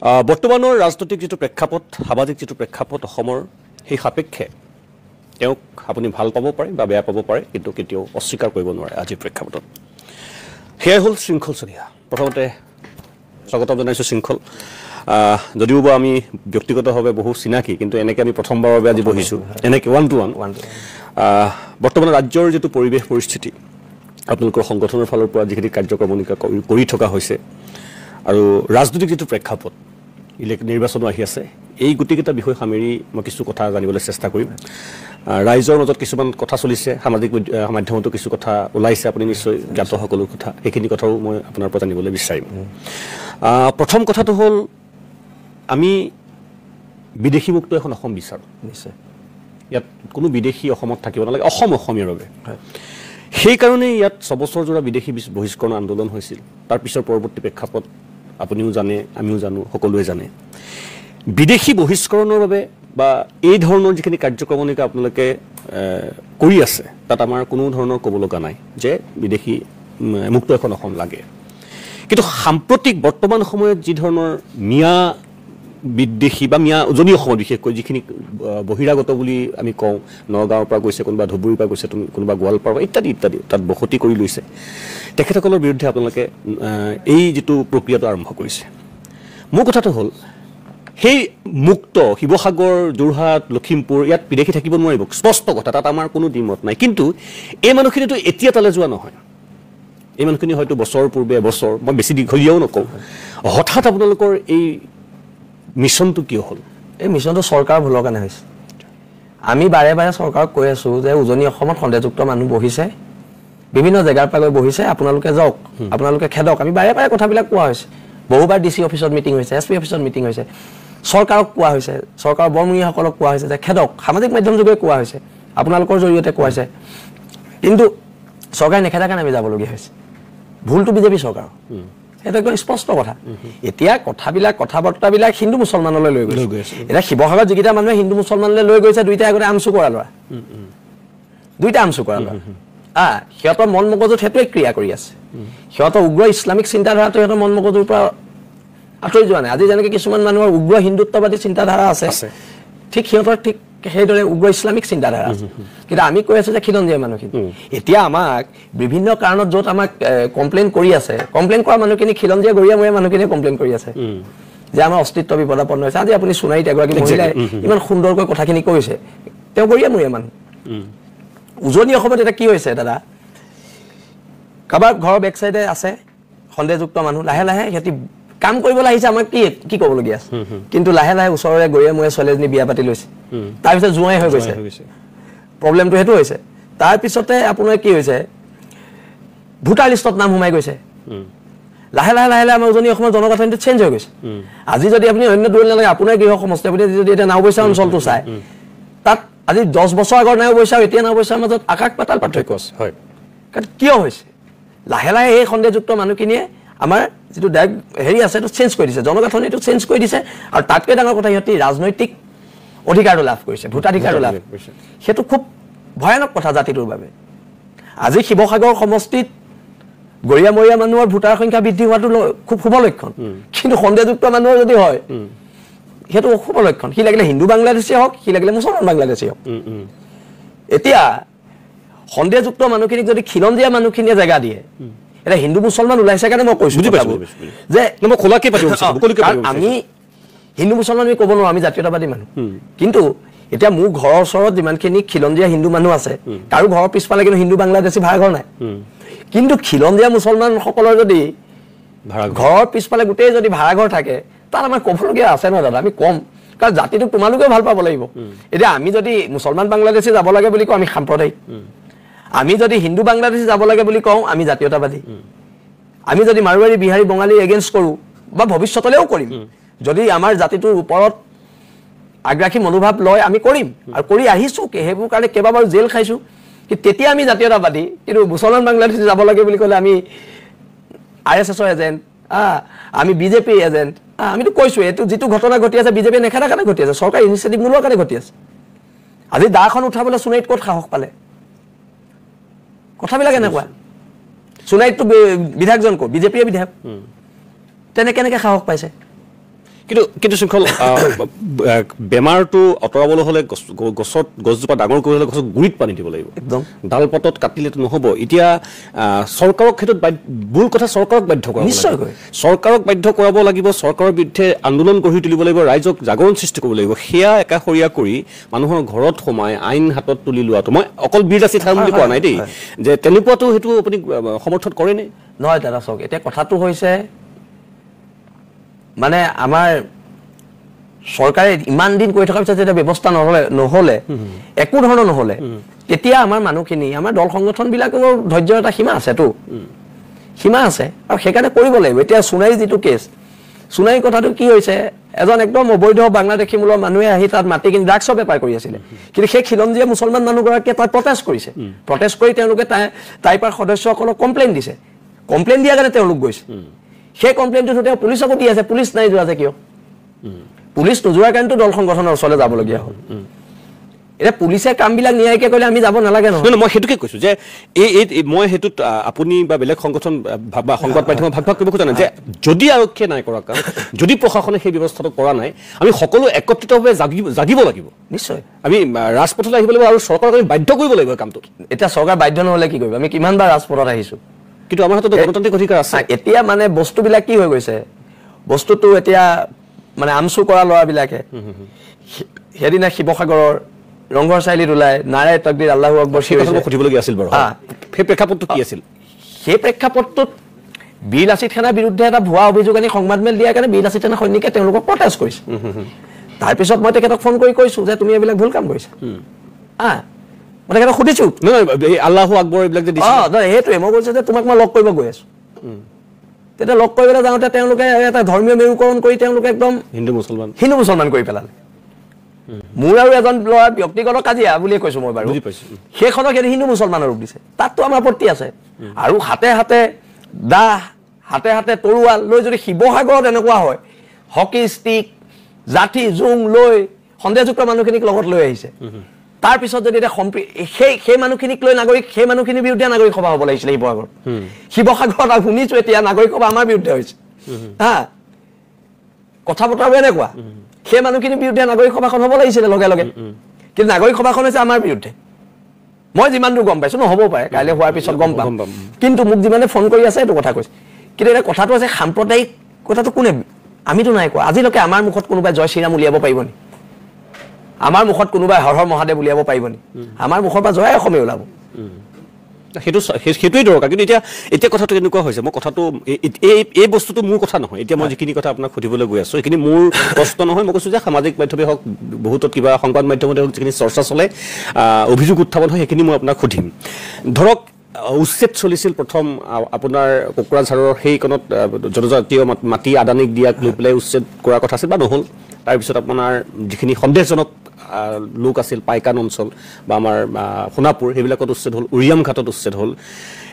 বৰ্তমানৰ ৰাজনৈতিক যিটো প্ৰেক্ষাপট সামাজিক যিটো প্ৰেক্ষাপট অসমৰ সেই সাপেক্ষে তেওঁক আপুনি ভাল পাব পাৰে বা বেয়া পাব পাৰে কিন্তু কেতিয়াও অস্বীকাৰ কৰিব নোৱাৰে আজিৰ প্ৰেক্ষাপটত সেয়াই হ'ল শৃংখল চলিহা প্ৰথমতে স্বাগতম জনাইছোঁ শৃংখল যদিও বা আমি ব্যক্তিগতভাৱে বহু চিনাকি কিন্তু এনেকৈ আমি প্ৰথমবাৰৰ বাবে আজি বহিছোঁ এনেকৈ ওৱান টু ওৱান বৰ্তমান ৰাজ্যৰ যিটো পৰিৱেশ পৰিস্থিতি আপোনালোকৰ সংগঠনৰ ফালৰ পৰা যিখিনি কাৰ্যক্ৰমণিকা কৰি থকা হৈছে আৰু ৰাজনৈতিক যিটো প্ৰেক্ষাপট নিৰ্বাচনো আহি আছে এই গোটেইকেইটা বিষয় সামৰি মই কিছু কথা জানিবলৈ চেষ্টা কৰিম ৰাইজৰ মাজত কিছুমান কথা চলিছে সামাজিক মাধ্যমতো কিছু কথা ওলাইছে আপুনি নিশ্চয় জ্ঞাত সকলো কথা এইখিনি কথাও মই আপোনাৰ পৰা জানিবলৈ বিচাৰিম প্ৰথম কথাটো হ'ল আমি বিদেশীমুক্ত এখন অসম বিচাৰোঁ নিশ্চয় ইয়াত কোনো বিদেশী অসমত থাকিব নালাগে অসম অসমীয়াৰ বাবে সেইকাৰণে ইয়াত 6 বছৰ জোৰা বিদেশী বহিষ্কৰণ আন্দোলন হৈছিল তাৰ পিছৰ পৰৱৰ্তী প্ৰেক্ষাপট আপুনিও জানে আমিও জানো সকলোৱে জানে বিদেশী বহিষ্কৰণৰ বাবে বা এই ধৰণৰ যিখিনি কাৰ্যক্ৰমণিকা আপোনালোকে কৰি আছে তাত আমাৰ কোনো ধৰণৰ ক'ব লগা নাই যে বিদেশী মুক্ত এখন অসম লাগে কিন্তু সাম্প্ৰতিক বৰ্তমান সময়ত যি ধৰণৰ মিয়া বিদেশী বা মিয়া উজনি অসমত বিশেষকৈ যিখিনি বহিৰাগত বুলি আমি কওঁ নগাঁৱৰ পৰা গৈছে কোনোবা ধুবুৰীৰ পৰা গৈছে কোনোবা গোৱালপাৰা ইত্যাদি ইত্যাদি তাত বসতি কৰি লৈছে তেখেতসকলৰ বিৰুদ্ধে আপোনালোকে এই যিটো প্ৰক্ৰিয়াটো আৰম্ভ কৰিছে মোৰ কথাটো হ'ল সেই মুক্ত শিৱসাগৰ যোৰহাট লখিমপুৰ ইয়াত বিদেশী থাকিব নোৱাৰিব স্পষ্ট কথা তাত আমাৰ কোনো দ্বিমত নাই কিন্তু এই মানুহখিনিতো এতিয়া তালৈ যোৱা নহয় এই মানুহখিনি হয়তো বছৰ পূৰ্বে এবছৰ মই বেছি দীঘলীয়াও নকওঁ হঠাৎ আপোনালোকৰ এই মিছনটো কিয় হ'ল এই মিছনটো চৰকাৰ ভুলৰ কাৰণে হৈছে আমি বাৰে বাৰে চৰকাৰক কৈ আছোঁ যে উজনি অসমত সন্দেহযুক্ত মানুহ বহিছে বিভিন্ন জেগাৰ পৰা গৈ বহিছে আপোনালোকে যাওক আপোনালোকে খেদক আমি বাৰে বাৰে কথাবিলাক কোৱা হৈছে বহুবাৰ ডিচি অফিচত মিটিং হৈছে এছপি অফিচত মিটিং হৈছে চৰকাৰক কোৱা হৈছে চৰকাৰৰ বৰমূৰীয়াসকলক কোৱা হৈছে যে খেদক সামাজিক মাধ্যম যোগে কোৱা হৈছে আপোনালোকৰ জৰিয়তে কোৱা হৈছে কিন্তু চৰকাৰে নেখেদাৰ কাৰণে আমি যাবলগীয়া হৈছে ভুলটো বিজেপি চৰকাৰ এটা একদম স্পষ্ট কথা এতিয়া কথা বাৰ্তাবিলাক হিন্দু মুছলমানলৈ লৈ গৈছে এটা শিৱসাগৰত যিকেইটা মানুহে হিন্দু মুছলমানলৈ লৈ গৈছে দুইটা আগতে আমচু কৰা লোৱা সিহঁতৰ মন মগজুত সেইটোৱে ক্ৰিয়া কৰি আছে সিহঁতৰ উগ্ৰ ইছলামিক চিন্তাধাৰাটো সিহঁতৰ মন মগজুৰ পৰা আঁতৰি যোৱা নাই আজি যেনেকৈ কিছুমান মানুহৰ উগ্ৰ হিন্দুত্ববাদী চিন্তাধাৰা আছে ঠিক সিহঁতৰ ঠিক সেইদৰে উগ্ৰ ইছলামিক চিন্তাধাৰা আছে কিন্তু আমি কৈ আছোঁ যে খিলঞ্জীয়া মানুহখিনি এতিয়া আমাক বিভিন্ন কাৰণত য'ত আমাক কমপ্লেইন কৰি আছে কমপ্লেইন কৰা মানুহখিনি খিলঞ্জীয়া গৰীয়ামূৰীয়া মানুহখিনিয়ে কমপ্লেইন কৰি আছে যে আমাৰ অস্তিত্ব বিপদাপন্ন হৈছে আজি আপুনি সোণাৰীত এগৰাকী মহিলাই ইমান সুন্দৰকৈ কথাখিনি কৈছে তেওঁ গৰীয়ামূৰীয়া মানুহ উজনি অসমত এতিয়া কি হৈছে দাদা কাৰোবাৰ ঘৰৰ বেক চাইডে আছে সন্দেহযুক্ত মানুহ লাহে লাহে সিহঁতি কাম কৰিবলৈ আহিছে আমাক কি ক'বলগীয়া আছে কিন্তু লাহে লাহে ওচৰৰে গৰীয়ামূৰীয়া ছোৱালী এজনী বিয়া পাতি লৈছে তাৰপিছত জোঁৱাই হৈ গৈছে প্ৰব্লেমটো সেইটো হৈছে তাৰপিছতে আপোনাৰ কি হৈছে ভোটাৰ লিষ্টত নাম সোমাই গৈছে লাহে লাহে লাহে লাহে আমাৰ উজনি অসমৰ জনগাঁথনিটো চেঞ্জ হৈ গৈছে আজি যদি আপুনি অন্য দূৰ নালাগে আপোনাৰ গৃহ সমষ্টি আপুনি যদি এতিয়া নাওবৈচা অঞ্চলটো চায় তাত আজি 10 বছৰ আগৰ নাওবৈচা এতিয়া নাওবৈচাৰ মাজত আকাশ পাতাল পাৰ্থক্য আছে হয় কাৰণ কিয় হৈছে লাহে লাহে এই সন্দেহযুক্ত মানুহখিনিয়ে আমাৰ যিটো হেৰি আছে সেইটো চেঞ্জ কৰি দিছে জনগাঁথনিটো চেঞ্জ কৰি দিছে আৰু তাতকৈ ডাঙৰ কথা সিহঁতি ৰাজনৈতিক অধিকাৰটো লাভ কৰিছে ভোটাধিকাৰটো লাভ কৰিছে সেইটো খুব ভয়ানক কথা জাতিটোৰ বাবে আজি শিৱসাগৰ সমষ্টিত গৰীয়ামূৰীয়া মানুহৰ ভোটাৰ সংখ্যা বৃদ্ধি হোৱাটো খুব শুভ লক্ষণ কিন্তু সন্দেহযুক্ত মানুহৰ যদি হয় সেইটো শুভ লক্ষণ সি লাগিলে হিন্দু বাংলাদেশী হওক সি লাগিলে মুছলমান বাংলাদেশী হওক এতিয়া সন্দেহযুক্ত মানুহখিনিক যদি খিলঞ্জীয়া মানুহখিনিয়ে জেগা দিয়ে এটা হিন্দু মুছলমান ওলাইছে কাৰণে মই কৈছোঁ যে মই খোলাকে আমি হিন্দু মুছলমান আমি ক'ব নোৱাৰোঁ আমি জাতীয়তাবাদী মানুহ কিন্তু এতিয়া মোৰ ঘৰৰ ওচৰত যিমানখিনি খিলঞ্জীয়া হিন্দু মানুহ আছে কাৰো ঘৰৰ পিছফালে কিন্তু হিন্দু বাংলাদেশী ভাড়াঘৰ নাই কিন্তু খিলঞ্জীয়া মুছলমানসকলৰ যদি ঘৰৰ পিছফালে গোটেই যদি ভাড়াঘৰ থাকে তাত আমাৰ ক'বলগীয়া আছে নহয় দাদা আমি কম কাৰণ জাতিটোক তোমালোকেও ভাল পাব লাগিব এতিয়া আমি যদি মুছলমান বাংলাদেশী যাব লাগে বুলি কওঁ আমি সাম্প্ৰদায়িক আমি যদি হিন্দু বাংলাদেশী যাব লাগে বুলি কওঁ আমি জাতীয়তাবাদী আমি যদি মাৰোৱাৰী বিহাৰী বঙালী এগেইনষ্ট কৰোঁ বা ভৱিষ্যতলৈও কৰিম যদি আমাৰ জাতিটোৰ ওপৰত আগ্ৰাসী মনোভাৱ লয় আমি কৰিম আৰু কৰি আহিছোঁ সেইবোৰ কাৰণে কেইবাবাৰো জেল খাইছোঁ কিন্তু তেতিয়া আমি জাতীয়তাবাদী কিন্তু মুছলমান বাংলাদেশী যাব লাগে বুলি ক'লে আমি RSSৰ এজেণ্ট আমি বিজেপিৰ এজেণ্ট আমিতো কৈছোঁ এইটো যিটো ঘটনা ঘটি আছে বিজেপিয়ে নেখেদাৰ কাৰণে ঘটি আছে চৰকাৰী ইনিচিয়েটিভ নোলোৱাৰ কাৰণে ঘটি আছে আজি দাখন উঠাবলৈ সোণাৰীত ক'ত সাহস পালে কথাবিলাক এনেকুৱা সোণাৰীতটো বিধায়কজন ক'ত বিজেপিয়ে বিধায়ক তেনে কেনেকৈ সাহস পাইছে কিন্তু শৃংখল বেমাৰটো আঁতৰাবলৈ হ'লে গছজোপা ডাঙৰ কৰিবলৈ হ'লে গছৰ গুৰিত পানী দিব লাগিব একদম ডাল পাতত কাটিলেতো নহ'ব এতিয়া চৰকাৰক ক্ষেত্ৰত মূল কথা চৰকাৰক বাধ্য কৰাব নিশ্চয়কৈ চৰকাৰক বাধ্য কৰাব লাগিব চৰকাৰৰ বিৰুদ্ধে আন্দোলন গঢ়ি তুলিব লাগিব ৰাইজক জাগৰণ সৃষ্টি কৰিব লাগিব সেয়া একাষৰীয়া কৰি মানুহৰ ঘৰত সোমাই আইন হাতত তুলি লোৱাটো মই অকল বীৰ লাচিত থান বুলি কোৱা নাই দেই যে তেনেকুৱাটো সেইটো আপুনি সমৰ্থন কৰেনে নহয় দাদা চাওক এতিয়া কথাটো হৈছে মানে আমাৰ চৰকাৰে ইমান দিন কৰি থকাৰ পিছত যেতিয়া ব্যৱস্থা নহ'লে একো ধৰণৰ নহ'লে তেতিয়া আমাৰ মানুহখিনি আমাৰ দল সংগঠনবিলাকৰ ধৈৰ্যৰ এটা সীমা আছেতো সীমা আছে আৰু সেইকাৰণে কৰিব লাগিব এতিয়া সোণাৰী যিটো কেছ সোণাৰী কথাটো কি হৈছে এজন একদম অবৈধ বাংলাদেশী মূলৰ মানুহে আহি তাত মাটি কিনি ড্ৰাগছৰ বেপাৰ কৰি আছিলে কিন্তু সেই খিলঞ্জীয়া মুছলমান মানুহগৰাকীয়ে তাত প্ৰটেষ্ট কৰিছে প্ৰটেষ্ট কৰি তেওঁলোকে টাইপাৰ সদস্যসকলক কমপ্লেইন দিছে কমপ্লেইন দিয়াৰ কাৰণে তেওঁলোক গৈছে সেই কমপ্লেইনটো তেওঁ পুলিচকো দি আছে পুলিচ নাই যোৱা যে কিয় পুলিচ নোযোৱাৰ কাৰণেতো দল সংগঠনৰ ওচৰলৈ যাবলগীয়া হ'ল এতিয়া পুলিচে কামবিলাক নিয়াৰিকৈ কৰিলে আমি যাব নালাগে নহয় মই সেইটোকে কৈছোঁ যে মই সেইটোত আপুনি বা বেলেগ সংগঠন বা সংবাদ মাধ্যমত ভাগ কৰিব খোজা নাই যে যদি আৰক্ষীয়ে নাই কৰা কাম যদি প্ৰশাসনে সেই ব্যৱস্থাটো কৰা নাই আমি সকলো একত্ৰিতভাৱে জাগিব লাগিব নিশ্চয় আমি ৰাজপথলৈ আহিব লাগিব আৰু চৰকাৰক আমি বাধ্য কৰিব লাগিব কামটোত এতিয়া চৰকাৰ বাধ্য নহ'লে কি কৰিব আমি কিমানবাৰ ৰাজপথত আহিছোঁ কিন্তু আমাৰ হাতত গণতান্ত্ৰিক অধিকাৰ আছে এতিয়া মানে বস্তুবিলাক কি হৈ গৈছে বস্তুটো এতিয়া মানে আমচু কৰা ল'ৰাবিলাকে সেইদিনা শিৱসাগৰৰ ৰংঘৰ চাৰিআলিত ওলাই নাৰায় তকবীৰ আল্লাহু আকবৰ সুধিবলগীয়া আছিল বাৰু সেই প্ৰেক্ষাপটটো কি আছিল সেই প্ৰেক্ষাপটটোত বীৰ লাচিত সেনাৰ বিৰুদ্ধে এটা ভুৱা অভিযোগ আনি সংবাদমেল দিয়াৰ কাৰণে বীৰ লাচিত সেনা সৈনিকে তেওঁলোকক প্ৰটেষ্ট কৰিছে তাৰপিছত মই তেখেতক ফোন কৰি কৈছোঁ যে তুমি এইবিলাক ভুল কাম কৰিছা মই তেখেতক সুধিছোঁ আল্লাহু আকবৰ এইবিলাক যে সেইটোৱে মই কৈছোঁ যে তোমাক মই লগ কৰিব গৈ আছোঁ তেতিয়া লগ কৰিবলৈ যাওঁতে তেওঁলোকে এটা ধৰ্মীয় মেৰুকৰণ কৰি তেওঁলোকে একদম হিন্দু মুছলমান কৰি পেলালে মোৰ আৰু এজন ল'ৰাৰ ব্যক্তিগত কাজিয়া বুলিয়ে কৈছোঁ মই বাৰু সেইখনক সেইটো হিন্দু মুছলমানৰ ৰূপ দিছে তাততো আমাৰ আপত্তি আছে আৰু হাতে হাতে দাহ হাতে হাতে তৰোৱাল লৈ যদি শিৱসাগৰত এনেকুৱা হয় হকী ষ্টিক জাঠি জোং লৈ সন্দেহযুক্ত মানুহখিনিক লগত লৈ আহিছে তাৰপিছত যদি এতিয়া সেই মানুহখিনিক লৈ সেই মানুহখিনিৰ বিৰুদ্ধে নাগৰিক সভা হ'ব লাগিছিলে শিৱসাগৰত শুনিছোঁ এতিয়া নাগৰিক সভা আমাৰ বিৰুদ্ধে হৈছে কথা বতৰাবোৰ এনেকুৱা সেই মানুহখিনিৰ বিৰুদ্ধে নাগৰিক সভাখন হ'ব লাগিছিলে লগে লগে কিন্তু নাগৰিক সভাখন হৈছে আমাৰ বিৰুদ্ধে মই যিমান দূৰ গম পাইছোঁ নহ'বও পাৰে কাইলৈ হোৱাৰ পিছত গম পাম কিন্তু মোক যিমানে ফোন কৰি আছে এইটো কথা কৈছে কিন্তু এতিয়া কথাটো আছে সাম্প্ৰদায়িক কথাটো কোনে আমিতো নাই কোৱা আজিলৈকে আমাৰ মুখত কোনোবাই জয় শ্ৰীৰাম উলিয়াব পাৰিব নি আমাৰ মুখত কোনোবাই হৰ হৰ মহাদেৱ উলিয়াব পাৰিব নি আমাৰ মুখৰ পৰা জয় অসমে ওলাব সেইটোৱেই দৰকাৰ কিন্তু এতিয়া কথাটো কেনেকুৱা হৈছে মই কথাটো এই বস্তুটো মোৰ কথা নহয় এতিয়া মই যিখিনি কথা আপোনাক সুধিবলৈ গৈ আছোঁ সেইখিনি মোৰ প্ৰশ্ন নহয় মই কৈছোঁ যে সামাজিক মাধ্যমে হওক বহুতত কিবা সংবাদ মাধ্যমতে হওক যিখিনি চৰ্চা চলে অভিযোগ উত্থাপন হয় সেইখিনি মই আপোনাক সুধিম ধৰক উচ্ছেদ চলিছিল প্ৰথম আপোনাৰ কোকৰাঝাৰৰ সেইকণত জনজাতীয় মাটি আদানীক দিয়াক লৈ পেলাই উচ্ছেদ কৰাৰ কথা আছিল বা নহ'ল তাৰপিছত আপোনাৰ যিখিনি সন্দেহজনক লোক আছিল পাইকান অঞ্চল বা আমাৰ সোণাপুৰ সেইবিলাকত উচ্ছেদ হ'ল উৰিয়াম ঘাটত উচ্ছেদ হ'ল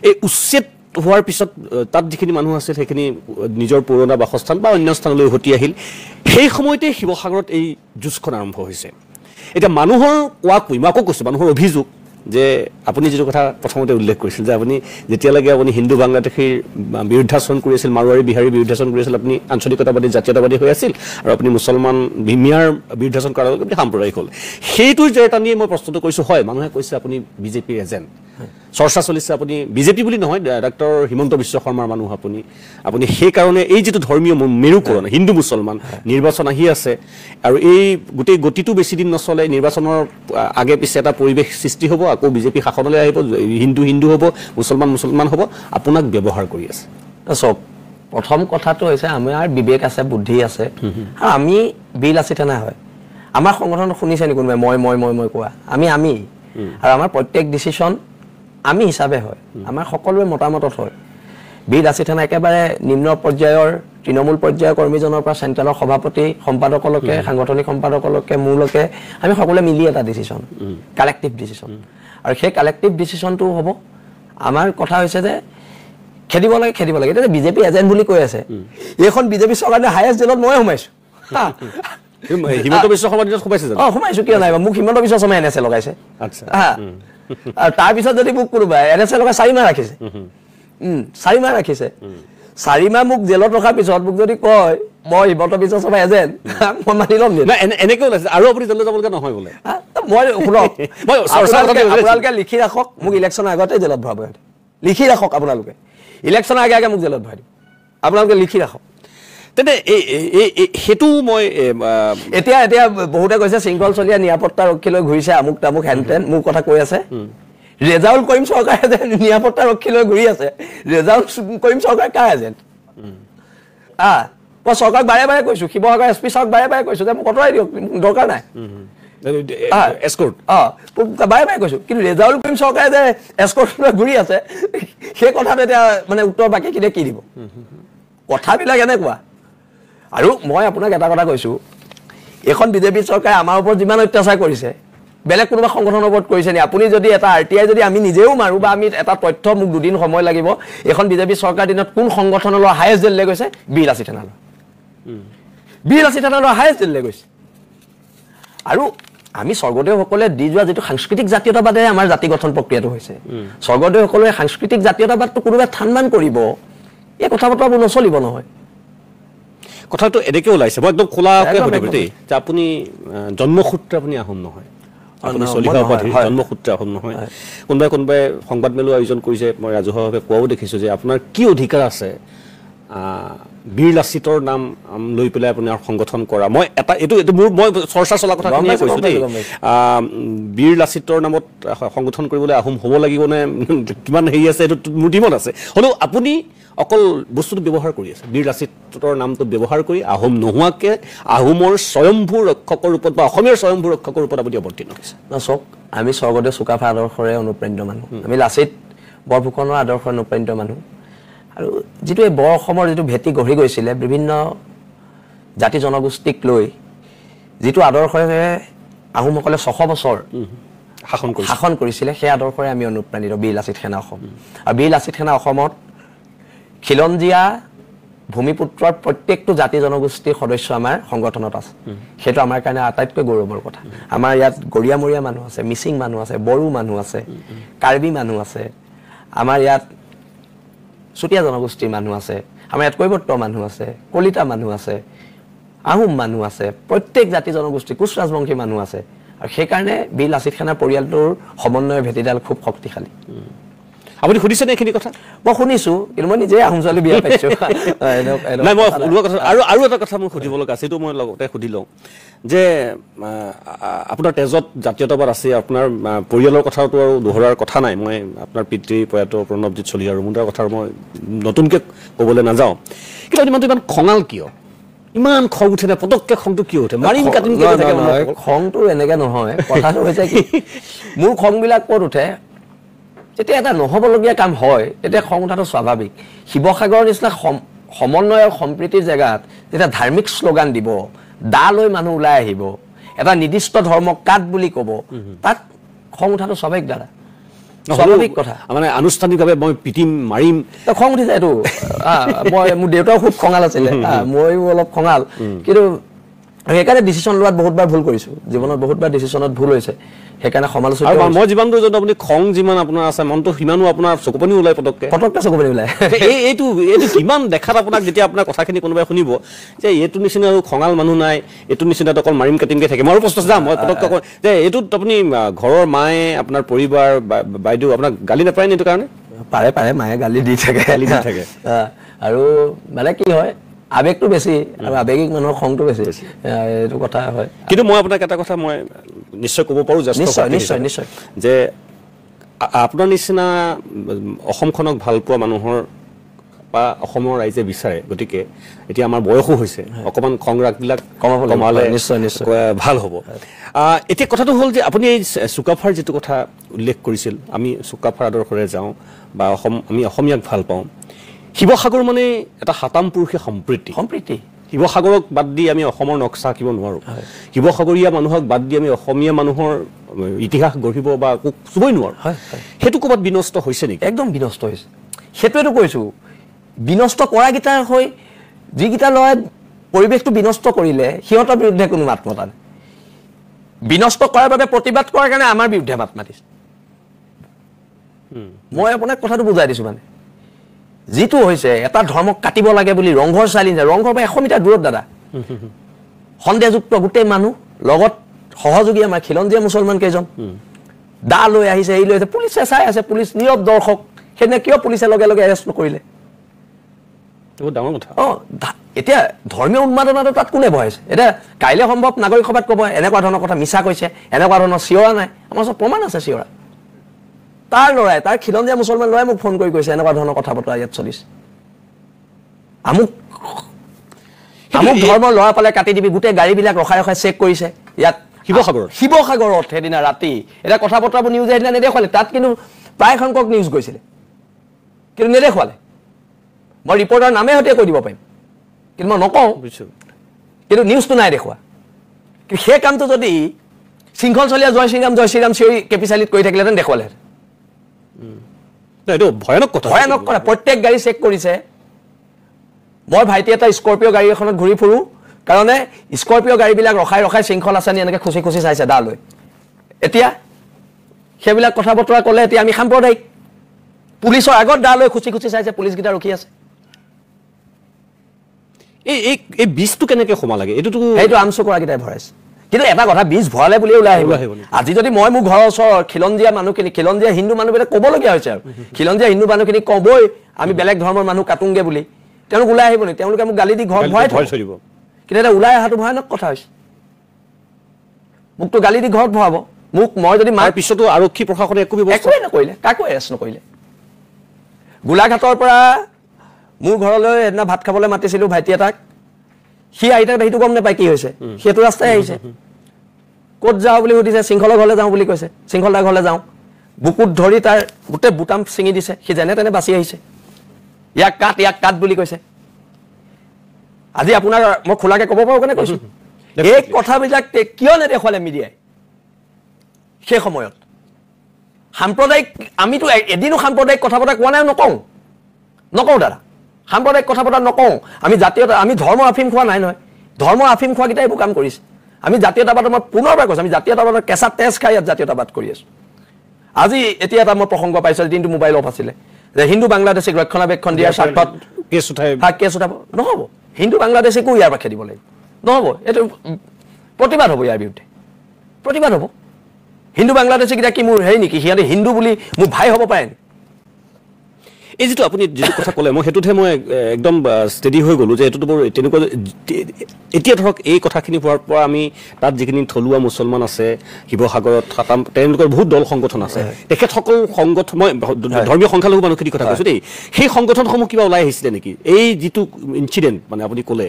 এই উচ্ছেদ হোৱাৰ পিছত তাত যিখিনি মানুহ আছিল সেইখিনি নিজৰ পুৰণা বাসস্থান বা অন্য স্থানলৈ উভতি আহিল সেই সময়তে শিৱসাগৰত এই যুঁজখন আৰম্ভ হৈছে এতিয়া মানুহৰ কোৱাকৈ মই আকৌ কৈছোঁ মানুহৰ অভিযোগ যে আপুনি যিটো কথা প্ৰথমতে উল্লেখ কৰিছিল যে আপুনি যেতিয়ালৈকে আপুনি হিন্দু বাংলাদেশীৰ বিৰুদ্ধাচৰণ কৰি আছিল মাৰোৱাৰী বিহাৰীৰ বিৰুদ্ধাচৰণ কৰি আছিল আপুনি আঞ্চলিকতাবাদী জাতীয়তাবাদী হৈ আছিল আৰু আপুনি মুছলমান মিয়াৰ বিৰুদ্ধাচৰণ কৰাৰ লগে আপুনি সাম্প্ৰদায়িক হ'ল সেইটোৰ জেৰ টানিয়ে মই প্ৰশ্নটো কৰিছোঁ হয় মানুহে কৈছে আপুনি বিজেপিৰ এজেণ্ট চৰ্চা চলিছে আপুনি বিজেপি বুলি নহয় ডক্টৰ হিমন্ত বিশ্ব শৰ্মাৰ মানুহ আপুনি সেইকাৰণে এই যিটো ধৰ্মীয় মেৰুকৰণ হিন্দু মুছলমান নিৰ্বাচন আহি আছে আৰু এই গোটেই গতিটো বেছি দিন নচলে নিৰ্বাচনৰ আগে পিছে এটা পৰিৱেশ সৃষ্টি হ'ব আকৌ বিজেপি শাসনলৈ আহিব হিন্দু হ'ব মুছলমান হ'ব আপোনাক ব্যৱহাৰ কৰি আছে চাওক প্ৰথম কথাটো হৈছে আমাৰ বিবেক আছে বুদ্ধি আছে আৰু আমি বীৰ লাচিত সেনা হয় আমাৰ সংগঠন শুনিছে নি কোনোবাই মই কোৱা আমি আৰু আমাৰ প্ৰত্যেক ডিচিশ্যন আমি হিচাপে হয় আমাৰ সকলোৰে মতামতত হয় বীৰ লাচিত সেনা একেবাৰে নিম্ন পৰ্যায়ৰ তৃণমূল পৰ্যায়ৰ কৰ্মীজনৰ পৰা চেণ্ট্ৰেলৰ সভাপতি সম্পাদকলৈকে সাংগঠনিক সম্পাদকলৈকে মোৰলৈকে আমি সকলোৱে মিলি এটা ডিচিশ্যন কালেক্টিভ ডিচিশ্যন আৰু সেই কালেক্টিভ ডিচিশ্যনটো হ'ব আমাৰ কথা হৈছে যে খেদিব লাগে এতিয়া বিজেপি এজেণ্ট বুলি কৈ আছে এইখন বিজেপি চৰকাৰে হায়েষ্ট জেলত মই সোমাইছোঁ হিমন্ত বিশ্ব শৰ্মাৰ দিনত সোমাইছে সোমাইছোঁ কিয় নাই মোক হিমন্ত বিশ্ব শৰ্মাই NSA লগাইছে আৰু তাৰপিছত যদি মোক কোনোবাই NSA লগাই 4 মাহ ৰাখিছে 4 মাহ মোক জেলত ৰখাৰ পিছত মোক যদি কয় মই হিমন্ত বিশ্ব শৰ্মা এজেণ্ট মই মানি ল'ম নি এনেকৈ ওলাইছে আৰু আপুনি জেললৈ যাবলগীয়া নহয় বোলে মই শুনক আপোনালোকে লিখি ৰাখক মোক ইলেকশ্যনৰ আগতে জেলত ভৰাব লিখি ৰাখক আপোনালোকে ইলেকশ্যনৰ আগে আগে মোক জেলত ভৰাই দিব আপোনালোকে লিখি ৰাখক তেন্তে সেইটো মই এতিয়া বহুতে কৈছে শৃংখল চলীয়া নিৰাপত্তা ৰক্ষী লৈ ঘূৰিছে আমুক তামুক হেনটেন মোৰ কথা কৈ আছে ৰেজাউল কৰিম চৰকাৰে যে নিৰাপত্তা ৰক্ষী লৈ ঘূৰি আছে ৰেজাউল কৰিম চৰকাৰ কাৰ এজেণ্ট মই চৰকাৰক বাৰে বাৰে কৈছো শিৱসাগৰ SP ছাৰক বাৰে বাৰে কৈছো যে মোক আঁতৰাই দিয়ক দৰকাৰ নাই বাৰে বাৰে কৈছো কিন্তু ৰেজাউল কৰিম চৰকাৰে যে এস্কৰ্ট লৈ ঘূৰি আছে সেই কথাটো এতিয়া মানে উত্তৰ বাকী কিনে কি দিব কথাবিলাক এনেকুৱা আৰু মই আপোনাক এটা কথা কৈছো এখন বিজেপি চৰকাৰে আমাৰ ওপৰত যিমান অত্যাচাৰ কৰিছে বেলেগ কোনোবা সংগঠনৰ ওপৰত কৰিছে নি আপুনি যদি এটা RTI যদি আমি নিজেও মাৰো বা আমি এটা তথ্য মোক 2 দিন সময় লাগিব এখন বিজেপি চৰকাৰ দিনত কোন সংগঠনলৈ হাইয়েষ্ট জেললৈ গৈছে বীৰলাচি থানালৈ বীৰলাচি থানালৈ হাইয়েষ্ট জেললৈ গৈছে আৰু আমি স্বৰ্গদেউসকলে দি যোৱা যেটো সাংস্কৃতিক জাতীয়তাবাদে আমাৰ জাতি গঠন প্ৰক্ৰিয়াটো হৈছে স্বৰ্গদেউসকলে সাংস্কৃতিক জাতীয়তাবাদটো কোনোবা থানমান কৰিব এই কথা বতৰাবোৰ নচলিব নহয় কথাটো এনেকৈ ওলাইছে মই একদম খোলাকৈ সুধিব দেই যে আপুনি জন্মসূত্ৰে আপুনি আহোম নহয় আপুনি চলিখা উপাধি জন্মসূত্ৰে আহোম নহয় কোনোবাই সংবাদ মেলো আয়োজন কৰিছে মই ৰাজহুৱাভাৱে কোৱাও দেখিছোঁ যে আপোনাৰ কি অধিকাৰ আছে বীৰ লাচিতৰ নাম লৈ পেলাই আপোনাৰ সংগঠন কৰা মই এটা এইটো মোৰ মই চৰ্চা চলা কথাখিনিয়ে কৈছোঁ দেই বীৰ লাচিতৰ নামত সংগঠন কৰিবলৈ আহোম হ'ব লাগিব নে কিমান হেৰি আছে এইটো মোৰ টিমত আছে হ'লেও আপুনি অকল বস্তুটো ব্যৱহাৰ কৰি আছে বীৰ লাচিতৰ নামটো ব্যৱহাৰ কৰি আহোম নোহোৱাকৈ আহোমৰ স্বয়ম্ভূ ৰক্ষকৰ ৰূপত বা অসমীয়াৰ স্বয়ম্ভূ ৰক্ষকৰ ৰূপত আপুনি অৱতীৰ্ণ হৈছে চাওক আমি স্বৰ্গদেউ চুকাফা আদৰ্শৰে অনুপ্ৰাণিত মানুহ আমি লাচিত বৰফুকনৰ আদৰ্শৰে অনুপ্ৰাণিত মানুহ আৰু যেটো এই বৰ অসমৰ যেটো ভেটি গঢ়ি গৈছিলে বিভিন্ন জাতি জনগোষ্ঠীক লৈ যেটো আদৰ্শৰে আহোমসকলে 600 বছৰ শাসন কৰিছিলে সেই আদৰ্শৰে আমি অনুপ্ৰাণিত বীৰ লাচিত সেনা অসম আৰু বীৰ লাচিত সেনা অসমত খিলঞ্জীয়া ভূমিপুত্ৰৰ প্ৰত্যেকটো জাতি জনগোষ্ঠীৰ সদস্য আমাৰ সংগঠনত আছে সেইটো আমাৰ কাৰণে আটাইতকৈ গৌৰৱৰ কথা আমাৰ ইয়াত গৰিয়ামৰীয়া মানুহ আছে মিচিং মানুহ আছে বড়ো মানুহ আছে কাৰ্বি মানুহ আছে আমাৰ ইয়াত চুতীয়া জনগোষ্ঠীৰ মানুহ আছে আমাৰ ইয়াত কৈবৰ্ত মানুহ আছে কলিতা মানুহ আছে আহোম মানুহ আছে প্ৰত্যেক জাতি জনগোষ্ঠী কোচ ৰাজবংশী মানুহ আছে আৰু সেই কাৰণে বীৰ লাচিত সেনা পৰিয়ালটোৰ সমন্বয় ভেটিডাল খুব শক্তিশালী আপুনি শুনিছে নে এইখিনি কথা মই শুনিছো কিন্তু মই নিজে আহোম ছোৱালী বিয়া পাইছো নাই মই ওলোৱা কথা আৰু এটা কথা মোক সুধিব লগা আছে এইটো মই লগতে সুধি লওঁ যে আপোনাৰ তেজত জাতীয়তাবাদ আছে আপোনাৰ পৰিয়ালৰ কথাটো আৰু দোহৰাৰ কথা নাই মই আপোনাৰ পিতৃ প্ৰয়াত প্ৰণৱজিৎ চলিহা আৰু মুণ্ডাৰ কথা মই নতুনকৈ ক'বলৈ নাযাওঁ কিন্তু আপুনি ইমান খঙাল কিয় ইমান খং উঠে পটককৈ খংটো কিয় উঠে মাৰিম কাটিম খংটো এনেকৈ নহয় কথাটো হৈছে কি মোৰ খংবিলাক ক'ত উঠে যেতিয়া এটা নহ'বলগীয়া কাম হয় তেতিয়া খং উঠাটো স্বাভাৱিক শিৱসাগৰৰ নিচিনা সমন্বয় আৰু সম্প্ৰীতিৰ জেগাত যেতিয়া ধাৰ্মিক শ্লোগান দিব দা লৈ মানুহ ওলাই আহিব এটা নিৰ্দিষ্ট ধৰ্মক কাট বুলি ক'ব তাত খং উঠাটো স্বাভাৱিক দাদা স্বাভাৱিক কথা মানে আনুষ্ঠানিকভাৱে মই পিটিম মাৰিম খং উঠিছে এইটো মই মোৰ দেউতাও খুব খঙাল আছিলে ময়ো অলপ খঙাল কিন্তু সেইকাৰণে ডিচিশ্যন লোৱাত বহুতবাৰ ভুল কৰিছোঁ জীৱনত বহুতবাৰ ডিচিশ্যনত ভুল হৈছে সেইকাৰণে সমালোচনা আৰু মই যিমান দূৰ আপুনি খং যিমান আপোনাৰ আছে মনটো সিমানো আপোনাৰ চকুপানী ওলাই পটককৈ চকুপানী ওলাই এইটো কিমান দেখাত আপোনাক যেতিয়া আপোনাৰ কথাখিনি কোনোবাই শুনিব যে এইটো নিচিনা আৰু খঙাল মানুহ নাই এইটো নিচিনাত অকল মাৰিম কাটিমকৈ থাকে মই প্ৰশ্ন যাম মই পটককৈ কওঁ যে এইটোত আপুনি ঘৰৰ মায়ে আপোনাৰ পৰিবাৰ বাইদেউ আপোনাক গালি নাপায় নে এইটো কাৰণে পাৰে মায়ে গালি দি থাকে আৰু মানে কি হয় আবেগটো বেছি আৰু আবেগিক মানুহৰ খংটো বেছি এইটো কথা হয় কিন্তু মই আপোনাক এটা কথা মই নিশ্চয় ক'ব পাৰোঁ নিশ্চয় যে আপোনাৰ নিচিনা অসমখনক ভাল পোৱা মানুহৰ বা অসমৰ ৰাইজে বিচাৰে গতিকে এতিয়া আমাৰ বয়সো হৈছে অকণমান খং ৰাগবিলাক কমালে নিশ্চয় ভাল হ'ব এতিয়া কথাটো হ'ল যে আপুনি এই চুকাফাৰ যিটো কথা উল্লেখ কৰিছিল আমি চুকাফাৰ আদৰ্শৰে যাওঁ বা আমি অসমীয়াক ভাল পাওঁ শিৱসাগৰ মানে এটা সাতাম পুৰুষীয়া সম্প্ৰীতি শিৱসাগৰক বাদ দি আমি অসমৰ নক্সা আঁকিব নোৱাৰোঁ শিৱসাগৰীয়া মানুহক বাদ দি আমি অসমীয়া মানুহৰ ইতিহাস গঢ়িব বা চুবই নোৱাৰোঁ সেইটো ক'ৰবাত বিনষ্ট হৈছে নেকি একদম বিনষ্ট হৈছে সেইটোৱেতো কৈছোঁ বিনষ্ট কৰাকেইটাৰ হৈ যিকেইটা ল'ৰাই পৰিৱেশটো বিনষ্ট কৰিলে সিহঁতৰ বিৰুদ্ধে কোনো মাত মতা নাই বিনষ্ট কৰাৰ বাবে প্ৰতিবাদ কৰাৰ কাৰণে আমাৰ বিৰুদ্ধে মাত মাতিছে মই আপোনাক কথাটো বুজাই দিছোঁ মানে যিটো হৈছে এটা ধৰ্মক কাটিব লাগে বুলি ৰংঘৰ চালি যায় ৰংঘৰ পৰা 100 মিটাৰ দূৰত দাদা সন্দেহযুক্ত গোটেই মানুহ লগত সহযোগী আমাৰ খিলঞ্জীয়া মুছলমান কেইজন দা লৈ আহিছে এই লৈ আছে পুলিচে চাই আছে পুলিচ নীৰৱ দৰ্শক সেনে কিয় পুলিচে লগে লগে এৰেষ্ট নকৰিলে বহুত ডাঙৰ কথা এতিয়া ধৰ্মীয় উন্মাদনাটো তাত কোনে বহাইছে এতিয়া কাইলৈ সম্ভৱ নাগৰিক সভাত ক'ব এনেকুৱা ধৰণৰ কথা মিছা কৈছে এনেকুৱা ধৰণৰ চিঞৰা নাই আমাৰ চব প্ৰমাণ আছে চিঞৰা তাৰ ল'ৰাই তাৰ খিলঞ্জীয়া মুছলমান ল'ৰাই মোক ফোন কৰি কৈছে এনেকুৱা ধৰণৰ কথা বতৰা ইয়াত চলিছে আমুক ধৰ্মৰ ল'ৰা পালে কাটি দিবি গোটেই গাড়ীবিলাক ৰখাই ৰখাই চেক কৰিছে ইয়াত শিৱসাগৰত সেইদিনা ৰাতি এতিয়া কথা বতৰাবোৰ নিউজে সেইদিনা নেদেখুৱালে তাত কিন্তু প্ৰায় সংখ্যক নিউজ গৈছিলে কিন্তু নেদেখুৱালে মই ৰিপৰ্টাৰ নামে সৈতে কৈ দিব পাৰিম কিন্তু মই নকওঁ কিন্তু নিউজটো নাই দেখুওৱা কিন্তু সেই কামটো যদি শৃংখল চলীয়া জয় শ্ৰীৰাম চিঞৰি কেপিচালিত কৰি থাকিলেহেঁতেন দেখুৱালেহেঁতেন এইটো ভয়ানক কথা প্ৰত্যেক গাড়ী চেক কৰিছে মই ভাইটি এটা স্কৰপিঅ' গাড়ী এখনত ঘূৰি ফুৰো কাৰণে স্কৰপিঅ' গাড়ীবিলাক ৰখাই ৰখাই শৃংখল আছে নি এনেকৈ খুচি খুচি চাইছে দা লৈ এতিয়া সেইবিলাক কথা বতৰা ক'লে এতিয়া আমি সাম্প্ৰদায়িক পুলিচৰ আগত দা লৈ খুচি খুচি চাইছে পুলিচকেইটা ৰখি আছে এই বীজটো কেনেকৈ সোমা লাগে সেইটো আমচু কৰাকেইটাই ভৰাইছে কিন্তু এটা কথা বীজ ভৰালে বুলি ওলাই আহিব আজি যদি মই মোৰ ঘৰৰ ওচৰৰ খিলঞ্জীয়া মানুহখিনি খিলঞ্জীয়া হিন্দু মানুহবিলাক ক'বলগীয়া হৈছে আৰু খিলঞ্জীয়া হিন্দু মানুহখিনি ক'বই আমি বেলেগ ধৰ্মৰ মানুহ কাটোংগে বুলি তেওঁলোক ওলাই আহিব নি তেওঁলোকে মোক গালি দি ঘৰত ভৰাই থৈ দিব কিন্তু এটা ওলাই অহাটো ভয়ানক কথা হৈছে মোকতো গালি দি ঘৰত ভৰাব মোক মই যদি মাৰ পিছতো আৰক্ষী প্ৰশাসনে একোৱে নকৰিলে কাকো এৰেষ্ট নকৰিলে গোলাঘাটৰ পৰা মোৰ ঘৰলৈ এদিনা ভাত খাবলৈ মাতিছিলোঁ ভাইটি এটাক সি আইতাক সেইটো গম নাপায় কি হৈছে সেইটো ৰাস্তাই আহিছে ক'ত যাওঁ বুলি সুধিছে শৃংখলৰ ঘৰলৈ যাওঁ বুলি কৈছে শৃংখলদাৰ ঘৰলৈ যাওঁ বুকুত ধৰি তাৰ গোটেই বুটাম ছিঙি দিছে সি যেনে তেনে বাচি আহিছে ইয়াক কাট বুলি কৈছে আজি আপোনাৰ মই খোলাকে ক'ব পাৰোঁ কাৰণে কৈছোঁ এই কথাবিলাক কিয় নেদেখুৱালে মিডিয়াই সেই সময়ত সাম্প্ৰদায়িক আমিতো এদিনো সাম্প্ৰদায়িক কথা পতা কোৱা নাই নকওঁ দাদা সাম্প্ৰদায়িক কথা পতা নকওঁ আমি জাতীয়তা আমি ধৰ্মৰ আফিম খোৱা নাই নহয় ধৰ্মৰ আফিম খোৱাকেইটাই এইবোৰ কাম কৰিছে আমি জাতীয়তাবাদৰ মই পুনৰবাৰ কৈছোঁ আমি জাতীয়তাবাদৰ কেঁচা তেজ খাই ইয়াত জাতীয়তাবাদ কৰি আছোঁ আজি এতিয়া এটা মই প্ৰসংগ পাইছোঁ দিনটো মোবাইল অফ আছিলে যে হিন্দু বাংলাদেশীক ৰক্ষণাবেক্ষণ দিয়াৰ স্বাৰ্থত কেছ উঠাব নহ'ব হিন্দু বাংলাদেশীকো ইয়াৰ পৰা খেদিব লাগিব নহ'ব এইটো প্ৰতিবাদ হ'ব ইয়াৰ বিৰুদ্ধে প্ৰতিবাদ হ'ব হিন্দু বাংলাদেশীকেইটা কি মোৰ হেৰি নেকি সিহঁতে হিন্দু বুলি মোৰ ভাই হ'ব পাৰে নেকি এই যিটো আপুনি যিটো কথা ক'লে মই সেইটোতহে মই একদম ষ্টেডি হৈ গ'লোঁ যে এইটোতো বৰ তেনেকুৱা এতিয়া ধৰক এই কথাখিনি হোৱাৰ পৰা আমি তাত যিখিনি থলুৱা মুছলমান আছে শিৱসাগৰত তেওঁলোকৰ বহুত দল সংগঠন আছে তেখেতসকল সংগঠন মই ধৰ্মীয় সংখ্যালঘু মানুহখিনিৰ কথা কৈছোঁ দেই সেই সংগঠনসমূহ কিবা ওলাই আহিছিলে নেকি এই যিটো ইনচিডেণ্ট মানে আপুনি ক'লে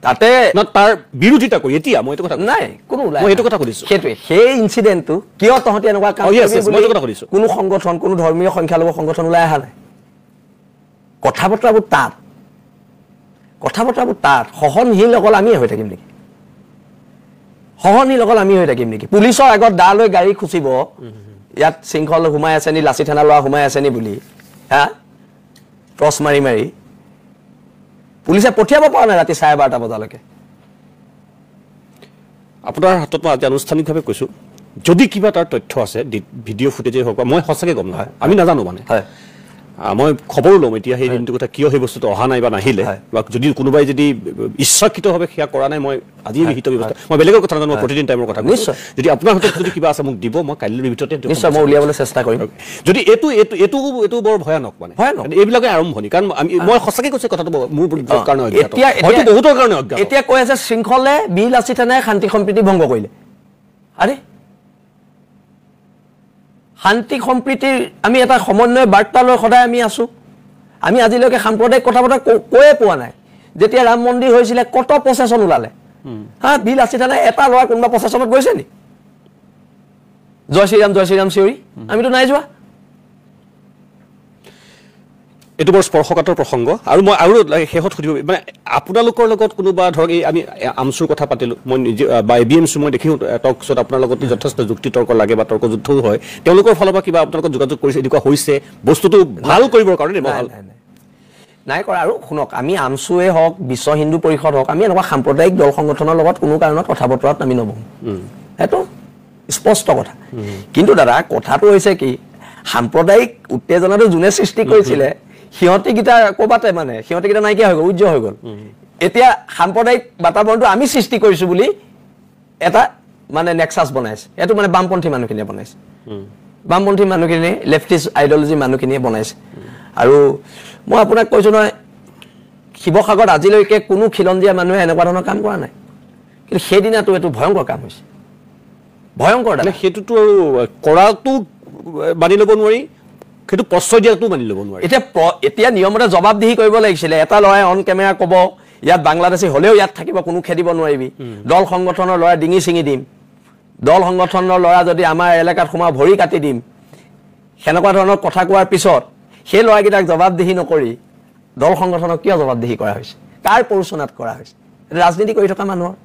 তাতে তাৰ বিৰোধিতা কৰি এতিয়া মই এইটো কথা নাই কোনো ওলাই মই এইটো কথা সুধিছোঁ সেইটোৱে সেই ইনচিডেণ্টটো কিয় তহঁতি এনেকুৱা কাম কৰিবি কোনো সংগঠন কোনো ধৰ্মীয় সংখ্যালঘু সংগঠন ওলাই অহা নাই কথা বতৰাবোৰ তাত সহনশীল অকল আমিয়ে হৈ থাকিম নেকি পুলিচৰ আগত দা লৈ গাড়ী খুচিব ইয়াত শৃংখল সোমাই আছে নি লাচি থানা ল'ৰা সোমাই আছে নি বুলি হা টৰ্চ মাৰি পুলিচে পঠিয়াব পৰা নাই ৰাতি 12:30 বজালৈকে আপোনাৰ হাতত মই আজি আনুষ্ঠানিকভাৱে কৈছোঁ যদি কিবা তাৰ তথ্য আছে ভিডিঅ' ফুটেজে হওক মই সঁচাকৈ গম নাপাওঁ আমি নাজানো মানে মই খবৰো ল'ম এতিয়া সেই দিনটোৰ কথা কিয় সেই বস্তুটো অহা নাই বা নাহিলে বা যদি কোনোবাই যদি ইচ্ছাকৃতভাৱে সেয়া কৰা নাই মই আজি বিহিত ব্যৱস্থা মই বেলেগৰ কথা নাজানো মই প্ৰতিদিন টাইমৰ কথা নিশ্চয় যদি আপোনাৰ হাতত যদি কিবা আছে মোক দিব মই কাইলৈৰ ভিতৰতে নিশ্চয় মই উলিয়াবলৈ চেষ্টা কৰিম যদি এইটো বৰ ভয়ানক মানে এইবিলাকে আৰম্ভণি কাৰণ মই সঁচাকৈ কৈছোঁ কথাটো মোৰ কাৰণে বহুতৰ কাৰণে এতিয়া কৈ আছে শৃংখলে বি লাচি থানাই শান্তি সম্প্ৰীতি ভংগ কৰিলে আৰে শান্তি সম্প্ৰীতিৰ আমি এটা সমন্বয় বাৰ্তা লৈ সদায় আমি আছোঁ আমি আজিলৈকে সাম্প্ৰদায়িক কথা বতৰা কৈয়ে পোৱা নাই যেতিয়া ৰাম মন্দিৰ হৈছিলে কত প্ৰচেছন ওলালে বিল আছে থানাই এটা ল'ৰা কোনোবা প্ৰচেছনত গৈছে নি জয় শ্ৰীৰাম চিঞৰি আমিতো নাই যোৱা এইটো বৰ স্পৰ্শকাতৰ প্ৰসংগ আৰু মই আৰু শেষত সুধিব মানে আপোনালোকৰ লগত কোনোবা ধৰক এই আমি আমচুৰ কথা পাতিলোঁ মই নিজে বা ABMC মই দেখিও টক শ্ব'ত আপোনাৰ লগত যথেষ্ট যুক্তি তৰ্ক লাগে বা তৰ্ক যুদ্ধও হয় তেওঁলোকৰ ফালৰ পৰা কিবা আপোনালোকক যোগাযোগ কৰিছে এনেকুৱা হৈছে বস্তুটো ভাল কৰিবৰ কাৰণে নাই কৰা আৰু শুনক আমি আমচুৱে হওক বিশ্ব হিন্দু পৰিষদ হওক আমি এনেকুৱা সাম্প্ৰদায়িক দল সংগঠনৰ লগত কোনো কাৰণত কথা বতৰাত আমি নবহোঁ সেইটো স্পষ্ট কথা কিন্তু দাদা কথাটো হৈছে কি সাম্প্ৰদায়িক উত্তেজনাটো যোনে সৃষ্টি কৰিছিলে সিহঁতিকেইটা ক'বাতে মানে সিহঁতিকেইটা নাইকিয়া হৈ গ'ল, উজ্জ্বল হৈ গ'ল। এতিয়া সাম্প্ৰদায়িক বাতাবৰণটো আমি সৃষ্টি কৰিছোঁ বুলি এটা মানে নেক্সাছ বনাইছে, এইটো মানে বামপন্থী মানুহখিনিয়ে বনাইছে, বামপন্থী মানুহখিনি লেফটিষ্ট আইডিঅলজি মানুহখিনিয়ে বনাইছে। আৰু মই আপোনাক কৈছোঁ নহয়, শিৱসাগৰত আজিলৈকে কোনো খিলঞ্জীয়া মানুহে এনেকুৱা ধৰণৰ কাম কৰা নাই, কিন্তু সেইদিনাটো এইটো ভয়ংকৰ কাম হৈছে, ভয়ংকৰ। সেইটোতো আৰু কৰাটো মানি ল'ব নোৱাৰি, সেইটো প্ৰশ্ৰয় দিয়াটো মানি ল'ব নোৱাৰি। এতিয়া নিয়মতে জবাবদিহি কৰিব লাগিছিলে। এটা ল'ৰাই অন কেমেৰা ক'ব ইয়াত বাংলাদেশী হ'লেও ইয়াত থাকিব, কোনো খেদিব নোৱাৰিবি, দল সংগঠনৰ ল'ৰা ডিঙি চিঙি দিম, দল সংগঠনৰ ল'ৰা যদি আমাৰ এলেকাত সোমাও ভৰি কাটি দিম, সেনেকুৱা ধৰণৰ কথা কোৱাৰ পিছত সেই ল'ৰাকেইটাক জবাবদিহি নকৰি দল সংগঠনক কিয় জবাবদিহি কৰা হৈছে, কাৰ প্ৰৰোচনাত কৰা হৈছে? ৰাজনীতি কৰি থকা মানুহৰ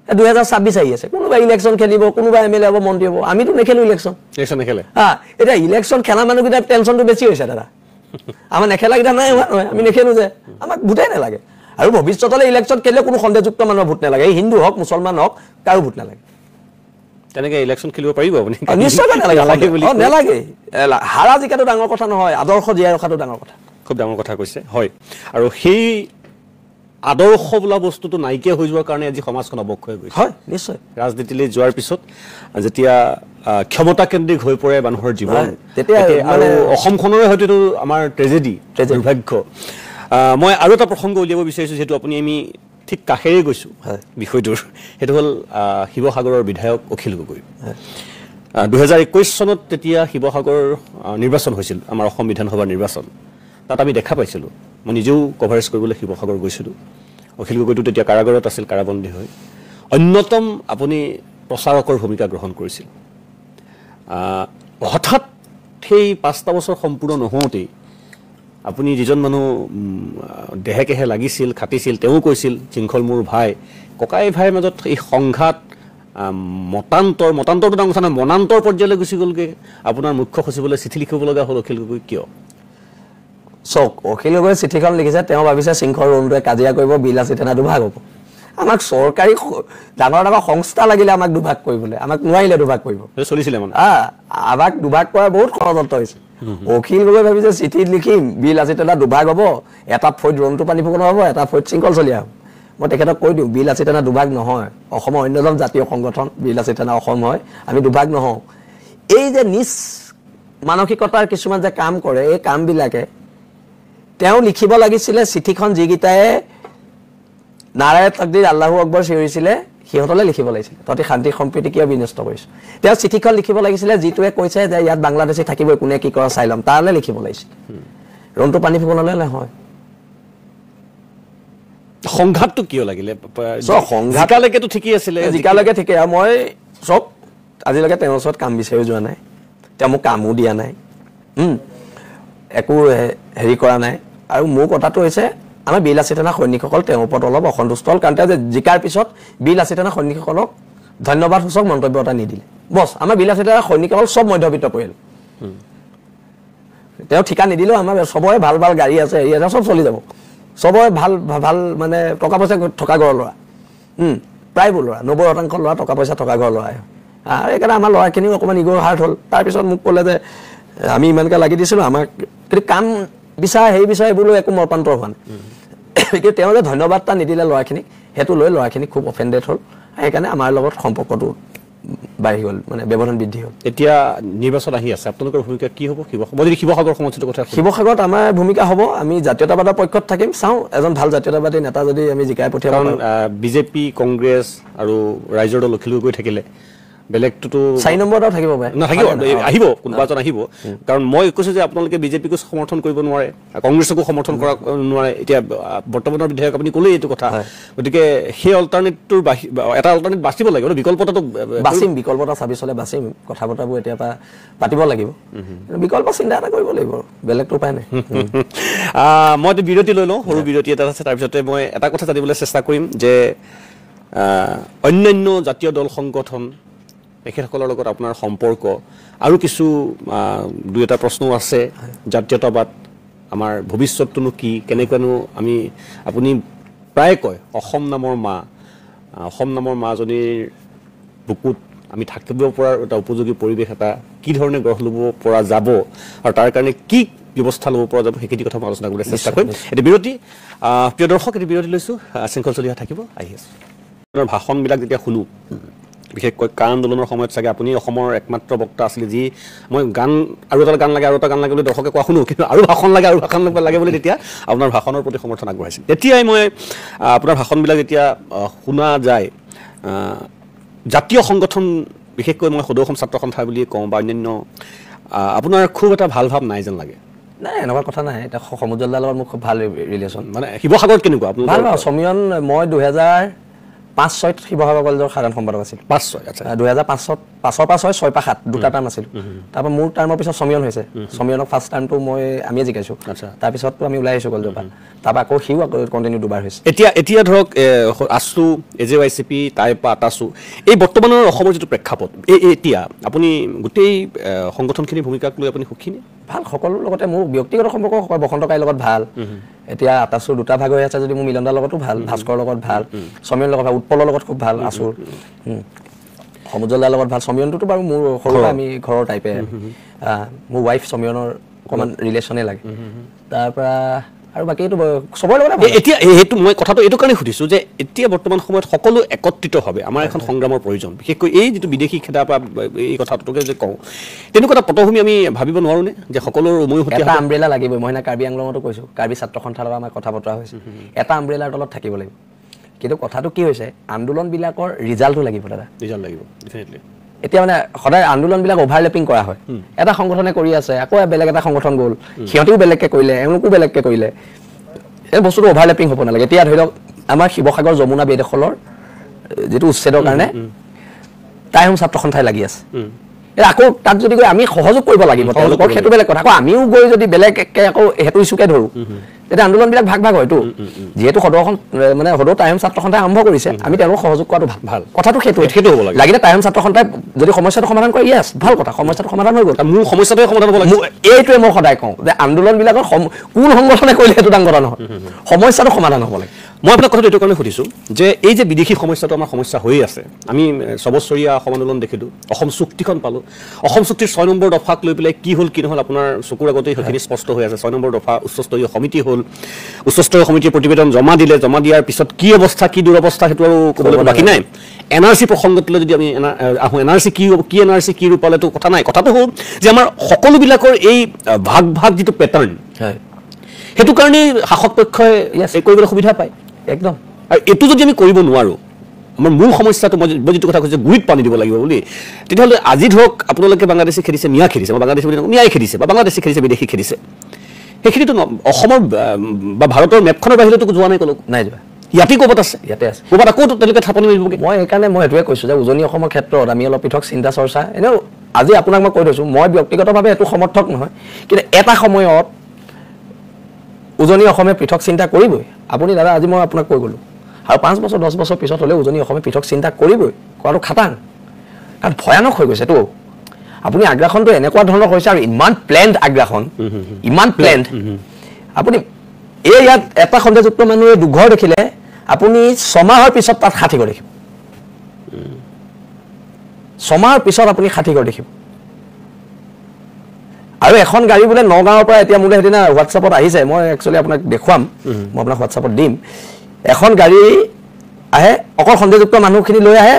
2026 আহি আছে, কোনোবা ইলেকশ্যন খেলিব, কোনোবা MLA হ'ব, মন্ত্ৰী হ'ব, আমিতো নেখেলো ইলেকশ্যন নেখেলে। এতিয়া ইলেকশ্যন খেলা মানুহকেইটাৰ টেনশ্যনটো বেছি হৈছে দাদা, আমাৰ নেখেলাকেইটা নাই হোৱা নহয়, আমি নেখেলো যে আমাক ভোটেই নালাগে। আৰু ভৱিষ্যতলৈ ইলেকশ্যন খেলিলে কোনো সন্দেহযুক্ত মানুহৰ ভোট নালাগে, হিন্দু হওক মুছলমান হওক কাৰো ভোট নালাগে। তেনেকৈ ইলেকশ্যন খেলিব পাৰিব আপুনি? নিশ্চয়কৈ নালাগে। হাৰা জিকাটো ডাঙৰ কথা নহয়, আদৰ্শ জীয়াই ৰখাটো ডাঙৰ কথা। খুব ডাঙৰ কথা কৈছে, হয়। আৰু সেই আদৰ্শ বোলা বস্তুটো নাইকিয়া হৈ যোৱাৰ কাৰণে আজি সমাজখন অৱক্ষয় হৈ গৈছে। হয়, নিশ্চয়। ৰাজনীতিলৈ যোৱাৰ পিছত যেতিয়া ক্ষমতাকেন্দ্ৰিক হৈ পৰে মানুহৰ জীৱন, তেতিয়া আৰু অসমখনৰে হয়তো এইটো আমাৰ ট্ৰেজেডি, দুৰ্ভাগ্য। মই আৰু এটা প্ৰসংগ উলিয়াব বিচাৰিছোঁ, যিহেতু আপুনি আমি ঠিক কাষেৰে গৈছোঁ বিষয়টোৰ, সেইটো হ'ল শিৱসাগৰৰ বিধায়ক অখিল গগৈ। 2021 চনত তেতিয়া শিৱসাগৰ নিৰ্বাচন হৈছিল, আমাৰ অসম বিধানসভাৰ নিৰ্বাচন। তাত আমি দেখা পাইছিলোঁ, মই নিজেও কভাৰেজ কৰিবলৈ শিৱসাগৰ গৈছিলোঁ। অখিল গগৈটো তেতিয়া কাৰাগাৰত আছিল, কাৰাবন্দী হৈ অন্যতম আপুনি প্ৰচাৰকৰ ভূমিকা গ্ৰহণ কৰিছিল। হঠাৎ সেই 5টা বছৰ সম্পূৰ্ণ নহওঁতেই আপুনি যিজন মানুহ দেহে কেহে লাগিছিল, খাটিছিল, তেওঁ কৈছিল শৃংখল মোৰ ভাই, ককাই ভাইৰ মাজত এই সংঘাত, মতান্তৰটো ডাঙৰ কথা নহয়, মনান্তৰ পৰ্যায়লৈ গুচি গ'লগৈ। আপোনাৰ মুখ্য সচিবলৈ চিঠি লিখিব লগা হ'ল অখিল গগৈ, কিয়? চাওক, অখিল গগৈ চিঠিখন লিখিছে, তেওঁ ভাবিছে শৃংখল ৰুমটোৱে কাজিয়া কৰিব, বিলাসী থানা দুভাগ হ'ব। আমাক চৰকাৰী ডাঙৰ ডাঙৰ সংস্থা লাগিলে আমাক দুভাগ কৰিবলৈ, আমাক নোৱাৰিলে দুভাগ কৰিব, চলিছিলে মানে। আমাক দুভাগ কৰা বহুত ষড়যন্ত্ৰ হৈছে। অখিল গগৈ ভাবিছে চিঠি লিখিম, বিলাসী থানা দুভাগ হ'ব, এটা ফৈদ ৰন্টু পানী ফুকন হ'ব, এটা ফৈদ শৃংখল চলিয়া হ'ব। মই তেখেতক কৈ দিওঁ, বিলাসী থানা দুভাগ নহয়, অসমৰ অন্যতম জাতীয় সংগঠন বিলাসী থানা অসম হয়, আমি দুভাগ নহওঁ। এই যে নিজ মানসিকতাৰ কিছুমান যে কাম কৰে, এই কামবিলাকে তেওঁ লিখিব লাগিছিলে। চিঠিখন যিকেইটাই নাৰায় তাকদিৰ আল্লাহু আকবৰ চিঞৰিছিলে সিহঁতলৈ লিখিব লাগিছিলে, তহঁতি শান্তি সম্প্ৰীতি কিয় বিনষ্ট কৰিছ। তেওঁ চিঠিখন লিখিব লাগিছিলে যিটোৱে কৈছে যে ইয়াত বাংলাদেশী থাকিবই, কোনে কি কৰা চাই ল'ম, তালৈ লিখিব লাগিছিলে, ৰন্টু পানী ফুকনলৈ নহয়। সংঘাতটো কিয় লাগিলে? সংঘাতলৈকেতো ঠিকেই আছিলে, জিকালৈকে ঠিকেই। আৰু মই চব আজিলৈকে তেওঁৰ ওচৰত কাম বিচাৰিও যোৱা নাই, তেওঁ মোক কামো দিয়া নাই, একো হেৰি কৰা নাই। আৰু মোৰ কথাটো হৈছে আমাৰ বিলাসী থানা সৈনিকসকল তেওঁৰ ওপৰত অলপ অসন্তুষ্ট হ'ল, কাৰণ তেওঁ যে জিকাৰ পিছত বিলাসী থানা সৈনিকসকলক ধন্যবাদ সূচক মন্তব্য এটা নিদিলে। বছ, আমাৰ বিলাসী থানা সৈনিকসকল চব মধ্যবিত্ত পৰিয়াল, তেওঁ ঠিকা নিদিলেও আমাৰ চবৰে ভাল ভাল গাড়ী আছে, হেৰি আছে, চব চলি যাব, চবৰে ভাল ভাল মানে টকা পইচা থকা ঘৰৰ ল'ৰা, প্ৰায়বোৰ ল'ৰা 90% ল'ৰা টকা পইচা থকা ঘৰৰ ল'ৰাই। আৰু সেইকাৰণে আমাৰ ল'ৰাখিনিও অকণমান ইগ'ৰ হাৰ্ট হ'ল। তাৰপিছত মোক ক'লে যে আমি ইমানকৈ লাগি দিছিলোঁ, আমাক কিন্তু কাম বিচাৰ সেই বিচাৰ এইবোৰো একো মৰ্পান্তৰ হোৱা নাই। কিন্তু তেওঁ যে ধন্যবাদ এটা নিদিলে ল'ৰাখিনিক, সেইটো লৈ ল'ৰাখিনি খুব অফেণ্ডেড হ'ল। সেইকাৰণে আমাৰ লগত সম্পৰ্কটো বাঢ়ি গ'ল, মানে ব্যৱধান বৃদ্ধি হ'ল। এতিয়া নিৰ্বাচন আহি আছে, আপোনালোকৰ ভূমিকা কি হ'ব? মই যদি শিৱসাগৰ সমষ্টিটোৰ কথা, শিৱসাগৰত আমাৰ ভূমিকা হ'ব, আমি জাতীয়তাবাদৰ পক্ষত থাকিম, চাওঁ এজন ভাল জাতীয়তাবাদী নেতা যদি আমি জিকাই পঠিয়াব। কাৰণ বিজেপি, কংগ্ৰেছ আৰু ৰাইজৰ দল অখিল গগৈ থাকিলে বেলেগটোতো 4 নম্বৰটাও থাকিব পাৰে, নাথাকিব, আহিব কোনোবা এজন আহিব। কাৰণ মই কৈছোঁ যে আপোনালোকে বিজেপিকো সমৰ্থন কৰিব নোৱাৰে, কংগ্ৰেছকো সমৰ্থন কৰা নোৱাৰে। এতিয়া বৰ্তমানৰ বিধায়ক আপুনি ক'লেই এইটো কথা, গতিকে সেই অল্টাৰনেটিভটোৰ এটা অল্টাৰনেটিভ বাচিব লাগিব, বিকল্পতাটো বাচিম, বিকল্পতা চাবি চলে বাচিম, কথা বতৰাবোৰ এতিয়াৰ পৰা পাতিব লাগিব, বিকল্প চিন্তা এটা কৰিব লাগিব, বেলেগটো উপায় নাই। মই এতিয়া বিৰতি লৈ লওঁ, সৰু বিৰতি এটা আছে, তাৰপিছতে মই এটা কথা জানিবলৈ চেষ্টা কৰিম যে অন্যান্য জাতীয় দল সংগঠন তেখেতসকলৰ লগত আপোনাৰ সম্পৰ্ক, আৰু কিছু 2-এটা প্ৰশ্নও আছে। জাতীয়তাবাদ, আমাৰ ভৱিষ্যতটোনো কি, কেনেকুৱানো আপুনি প্ৰায় কয় অসম নামৰ মাজনীৰ বুকুত আমি থাকিব পৰাৰ এটা উপযোগী পৰিৱেশ এটা কি ধৰণে গঢ় ল'ব পৰা যাব, আৰু তাৰ কাৰণে কি ব্যৱস্থা ল'ব পৰা যাব সেইখিনি কথা মই আলোচনা কৰিবলৈ চেষ্টা কৰিম এটি বিৰতি প্ৰিয় দৰ্শক এটি বিৰতি লৈছোঁ শৃংখল চলি থাকিব আহি আছোঁ আপোনাৰ ভাষণবিলাক যেতিয়া শুনো বিশেষকৈ কা আন্দোলনৰ সময়ত চাগে আপুনি অসমৰ একমাত্ৰ বক্তা আছিলে যি মই গান আৰু এটা গান লাগে বুলি দৰ্শকে কোৱা শুনো কিন্তু আৰু ভাষণ লাগে বুলি তেতিয়া আপোনাৰ ভাষণৰ প্ৰতি সমৰ্থন আগবঢ়াইছিল তেতিয়াই মই আপোনাৰ ভাষণবিলাক যেতিয়া শুনা যায় জাতীয় সংগঠন বিশেষকৈ মই সদৌ অসম ছাত্ৰ সন্থা বুলি কওঁ বা অন্যান্য আপোনাৰ খুব এটা ভাল ভাৱ নাই যেন লাগে নাই এনেকুৱা কথা নাই এটা সমুজ্জ্বলদাৰ লগত মোৰ খুব ভাল ৰিলেশ্যন মানে শিৱসাগৰত কেনেকুৱা আপুনি ভাল পাওঁ সমীৰণ মই 2005-6 শিৱসাগৰ কলেজৰ সাধাৰণ সম্পাদক আছিল 5-6 আচ্ছা 2005 5 পৰা 6 6 পৰা 7 দুটা টাৰ্ম আছিল তাৰপৰা মোৰ টাৰ্মৰ পিছত সমীৰণ হৈছে সমীৰণক ফাৰ্ষ্ট টাৰ্মটো মই আমিয়ে জিকাইছো আচ্ছা তাৰপিছততো আমি ওলাই আহিছোঁ কলেজৰ পৰা তাৰপৰা আকৌ সিও কণ্টিনিউ দুবাৰ হৈছে এতিয়া ধৰক আছু এজেৱাইচিপি টাইপা আটাছু এই বৰ্তমানৰ অসমৰ যিটো প্ৰেক্ষাপট এতিয়া আপুনি গোটেই সংগঠনখিনিৰ ভূমিকাক লৈ আপুনি সুখী নে ভাল সকলোৰ লগতে মোৰ ব্যক্তিগত সম্পৰ্ক বসন্ত কাইৰ লগত ভাল এতিয়া আটাছুৰ দুটা ভাগ হৈ আছে যদি মোৰ মিলনদাৰ লগতো ভাল ভাস্কৰৰ লগত ভাল সমীৰৰ লগত ভাল উৎপলৰ লগত খুব ভাল আছুৰ সমুজ্জ্বলদাৰ লগত ভাল সমীৰণটোতো বাৰু মোৰ সৰুৰ পৰা আমি ঘৰৰ টাইপে মোৰ ৱাইফ সমীৰণৰ অকণমান ৰিলেশ্যনে লাগে তাৰপৰা আৰু বাকী এইটো চবৰে লগত এতিয়া সেইটো মই কথাটো এইটো কাৰণে সুধিছোঁ যে এতিয়া বৰ্তমান সময়ত সকলো একত্ৰিতভাৱে আমাৰ এখন সংগ্ৰামৰ প্ৰয়োজন বিশেষকৈ এই যিটো বিদেশী খেদা বা এই কথাটোকে যে কওঁ তেনেকুৱা এটা পটভূমি আমি ভাবিব নোৱাৰোঁনে যে সকলোৰ উমৈহতীয়া এটা আমব্ৰেলা লাগিবই মই কাৰ্বি আংলঙতো কৈছোঁ কাৰ্বি ছাত্ৰ সন্থাৰ লগত আমাৰ কথা বতৰা হৈছে এটা আমব্ৰেলাৰ তলত থাকিব লাগিব কিন্তু কথাটো কি হৈছে আন্দোলনবিলাকৰ ৰিজাল্টটো লাগিব দাদা ৰিজাল্ট লাগিব ডেফিনেটলি এতিয়া মানে সদায় আন্দোলনবিলাক অভাৰলেপিং কৰা হয় এটা সংগঠনে কৰি আছে আকৌ বেলেগ এটা সংগঠন গ'ল সিহঁতেও বেলেগকৈ কৰিলে এওঁলোকো বেলেগকৈ কৰিলে এই বস্তুটো অভাৰলেপিং হ'ব নালাগে এতিয়া ধৰি লওক আমাৰ শিৱসাগৰ যমুনা বেদখলৰ যিটো উচ্ছেদৰ কাৰণে টাইম ছাত্ৰ সন্থাই লাগি আছে আকৌ তাত যদি গৈ আমি সহযোগ কৰিব লাগিব তেওঁলোকক সেইটো বেলেগ কথা আকৌ আমিও গৈ যদি বেলেগকৈ আকৌ সেইটো ইছ্যুকে ধৰোঁ তেতিয়া আন্দোলনবিলাক ভাগ ভাগ হয়তো যিহেতু সদৌ টাইম ছাত্ৰ সন্থাই আৰম্ভ কৰিছে আমি তেওঁলোকক সহযোগ কৰাটো ভাল কথাটো সেইটো হ'ব লাগে লাগিলে টাইম ছাত্ৰ সন্থাই যদি সমস্যাটো সমাধান কৰে ইয়েছ ভাল কথা সমস্যাটো সমাধান হৈ গ'ল মোৰ সমস্যাটোৱে সমাধান হ'ব লাগে এইটোৱে মই সদায় কওঁ যে আন্দোলনবিলাকৰ কোন সংগঠনে কৰিলে সেইটো ডাঙৰ কথা নহয় সমস্যাটো সমাধান হ'ব লাগে মই আপোনাক কথাটো এইটো কাৰণে সুধিছোঁ যে এই যে বিদেশী সমস্যাটো আমাৰ সমস্যা হৈয়ে আছে আমি ছবছৰীয়া অসম আন্দোলন দেখিলোঁ অসম চুক্তিখন পালোঁ অসম চুক্তিৰ 6 নম্বৰ দফাক লৈ পেলাই কি হ'ল কি নহ'ল আপোনাৰ চকুৰ আগতেই সেইখিনি স্পষ্ট হৈ আছে 6 নম্বৰ দফা উচ্চস্তৰীয় সমিতি হ'ল উচ্চস্তৰীয় সমিতিৰ প্ৰতিবেদন জমা দিয়াৰ পিছত কি অৱস্থা কি দুৰৱস্থা সেইটো আৰু ক'বলৈ বাকী নাই NRC প্ৰসংগত লৈ যদি আমি আহোঁ NRC কি ৰূপ পালেতো কথা নাই কথাটো হ'ল যে আমাৰ সকলোবিলাকৰ এই ভাগ যিটো পেটাৰ্ণ সেইটো কাৰণেই শাসক পক্ষই কৰিবলৈ সুবিধা পায় একদম আৰু এইটো যদি আমি কৰিব নোৱাৰোঁ আমাৰ মূল সমস্যাটো মই যিটো কথা কৈছোঁ গুৰিত পানী দিব লাগিব বুলি তেতিয়াহ'লে আজি ধৰক আপোনালোকে বাংলাদেশী খেদিছে মিয়া খেদিছে বা বাংলাদেশী বুলি মিয়াই খেদিছে বা বাংলাদেশী খেদিছে বিদেশী খেদিছে সেইখিনিতো অসমৰ বা ভাৰতৰ মেপখনৰ বাহিৰতো যোৱা নাই ক'লোঁ নাই যোৱা ইয়াতে ক'ৰবাত আছে ক'ৰবাত আকৌ তেওঁলোকে থাপনি মাৰিবগৈ মই সেইকাৰণে মই সেইটোৱে কৈছোঁ যে উজনি অসমৰ ক্ষেত্ৰত আমি অলপ পৃথক চিন্তা চৰ্চা এনেও আজি আপোনাক মই কৈ থৈছোঁ মই ব্যক্তিগতভাৱে এইটো সমৰ্থক নহয় কিন্তু এটা সময়ত উজনি অসমে পৃথক চিন্তা কৰিবই আপুনি দাদা আজি মই আপোনাক কৈ গ'লোঁ আৰু 5 বছৰ 10 বছৰ পিছত হ'লে উজনি অসমে পৃথক চিন্তা কৰিবই কৰাটো খাটাং কাৰণ ভয়ানক হৈ গৈছেতো আপুনি আগ্ৰাসনটো এনেকুৱা ধৰণৰ হৈছে আৰু ইমান প্লেণ্ড আগ্ৰাসন ইমান প্লেণ্ড আপুনি ইয়াত এটা সন্দেহযুক্ত মানুহে দুঘৰ দেখিলে আপুনি 6 মাহৰ পিছত তাত 60 ঘৰ দেখিব 6 মাহৰ পিছত আপুনি 60 ঘৰ দেখিব আৰু এখন গাড়ী বোলে নগাঁৱৰ পৰা এতিয়া মোলৈ সেইদিনা হোৱাটছআপত আহিছে মই একচুৱেলি আপোনাক দেখুৱাম মই আপোনাক হোৱাটছআপত দিম এখন গাড়ী আহে অকল সন্দেহযুক্ত মানুহখিনি লৈ আহে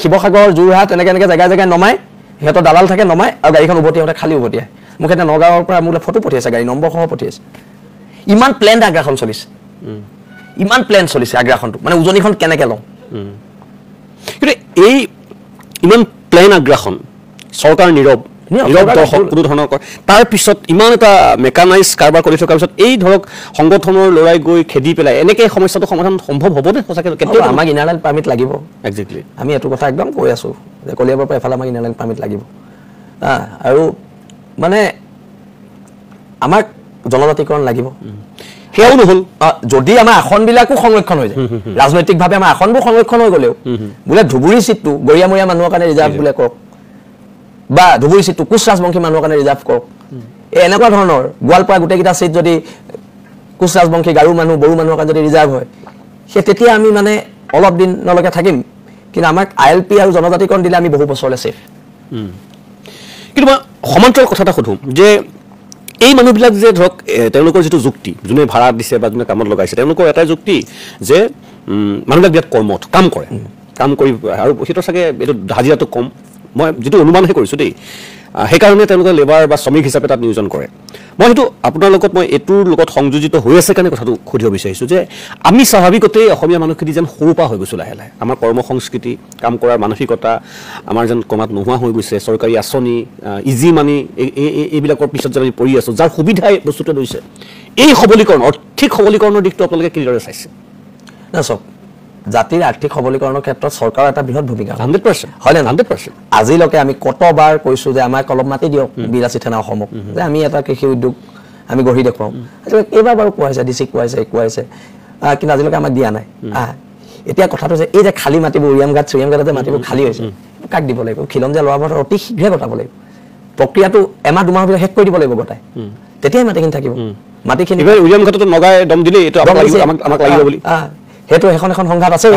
শিৱসাগৰ যোৰহাট এনেকৈ জেগাই নমাই সিহঁতৰ দালাল থাকে নমাই আৰু গাড়ীখন উভতি আহোঁতে খালী উভতি আহে মোক এতিয়া নগাঁৱৰ পৰা মোলৈ ফটো পঠিয়াইছে গাড়ী নম্বৰ সহ পঠিয়াইছে ইমান প্লেণ্ড আগ্ৰাসন চলিছে ইমান প্লেন চলিছে আগ্ৰাসনটো মানে উজনিখন কেনেকৈ লওঁ কিন্তু এই ইমান প্লেন আগ্ৰাসন চৰকাৰ নীৰৱ দৰ্শক কোনো ধৰণৰ তাৰ পিছত ইমান এটা মেকানাইজ কাৰবাৰ কৰি থকাৰ পিছত এই ধৰক সংগঠনৰ ল'ৰাই গৈ খেদি পেলাই এনেকৈ সমস্যাটো সমাধান সম্ভৱ হ'বনে সঁচাকৈ কেতিয়াও আমাক ইনাৰলাইন পাৰ্মিট লাগিব একজেক্টলি আমি এইটো কথা একদম কৈ আছোঁ যে কলিয়াবৰ পৰা এফালে আমাক ইনাৰলাইন পাৰ্মিট লাগিব আৰু মানে আমাক জনজাতিকৰণ লাগিব সেয়াও নহ'ল যদি আমাৰ আসনবিলাকো সংৰক্ষণ হৈ যায় ৰাজনৈতিকভাৱে আমাৰ আসনবোৰ সংৰক্ষণ হৈ গ'লেও বোলে ধুবুৰী চিটটো গৰিয়ামৰীয়া মানুহৰ কাৰণে ৰিজাৰ্ভ বোলে কওক বা ধুবুৰী চিটটো কোচ ৰাজবংশী মানুহৰ কাৰণে ৰিজাৰ্ভ কৰক এনেকুৱা ধৰণৰ গোৱালপাৰা গোটেইকেইটা চিট যদি কোচ ৰাজবংশী গাৰো মানুহ বড়ো মানুহৰ কাৰণে যদি ৰিজাৰ্ভ হয় সেই তেতিয়া আমি মানে অলপ দিনলৈকে থাকিম কিন্তু আমাক ILP আৰু জনজাতিকৰণ দিলে আমি বহু বছৰলৈ ছেফ কিন্তু মই সমান্তৰাল কথা এটা সুধোঁ যে এই মানুহবিলাক যে ধৰক তেওঁলোকৰ যিটো যুক্তি যোনে ভাড়া দিছে বা যোনে কামত লগাইছে তেওঁলোকৰ এটাই যুক্তি যে মানুহবিলাক বিৰাট কৰ্মঠ কাম কৰে কাম কৰি আৰু সেইটো চাগে এইটো হাজিৰাটো কম মই যিটো অনুমানহে কৰিছোঁ দেই সেইকাৰণে তেওঁলোকে লেবাৰ বা শ্ৰমিক হিচাপে তাত নিয়োজন কৰে মই সেইটো আপোনাৰ লগত মই এইটোৰ লগত সংযোজিত হৈ আছে কাৰণে কথাটো সুধিব বিচাৰিছোঁ যে আমি স্বাভাৱিকতে অসমীয়া মানুহখিনি যেন সৰুৰ পৰা হৈ গৈছোঁ লাহে লাহে আমাৰ কৰ্ম সংস্কৃতি কাম কৰাৰ মানসিকতা আমাৰ যেন ক্ৰমাৎ নোহোৱা হৈ গৈছে চৰকাৰী আঁচনি ইজি মানি এইবিলাকৰ পিছত যেন আমি পৰি আছোঁ যাৰ সুবিধাই বস্তুটো লৈছে এই সবলীকৰণ আৰ্থিক সবলীকৰণৰ দিশটো আপোনালোকে কিদৰে চাইছে না চাওক জাতিৰ আৰ্থিক সবলীকৰণৰ ক্ষেত্ৰত চৰকাৰৰ এটা বৃহৎ ভূমিকা 100% হয়নে 100% আজিলৈকে আমি কতবাৰ কৈছোঁ যে আমাক অলপ মাতি দিয়ক বিৰাচি থানা অসমক যে আমি এটা কৃষি উদ্যোগ আমি গঢ়ি দেখুৱাওঁ এইবাৰ বাৰু কোৱাইছে ডিচিক কোৱাইছে কিন্তু আজিলৈকে আমাক দিয়া নাই এতিয়া কথাটো যে এই যে খালী মাটিবোৰ উৰিয়ামঘাট চুৰিয়ামঘাটতে মাটিবোৰ খালী হৈছে কাক দিব লাগিব খিলঞ্জীয়া ল'ৰাবোৰৰ অতি শীঘ্ৰে গতাব লাগিব প্ৰক্ৰিয়াটো এমাহ দুমাহৰ ভিতৰত শেষ কৰি দিব লাগিব গোটাই তেতিয়াই মাটিখিনি থাকিব মাটিখিনি উৰিয়ামঘাটত নগাই দম দিলে এইটো আমাক লাগিব বুলি সেইটো এখন সংঘাত আছে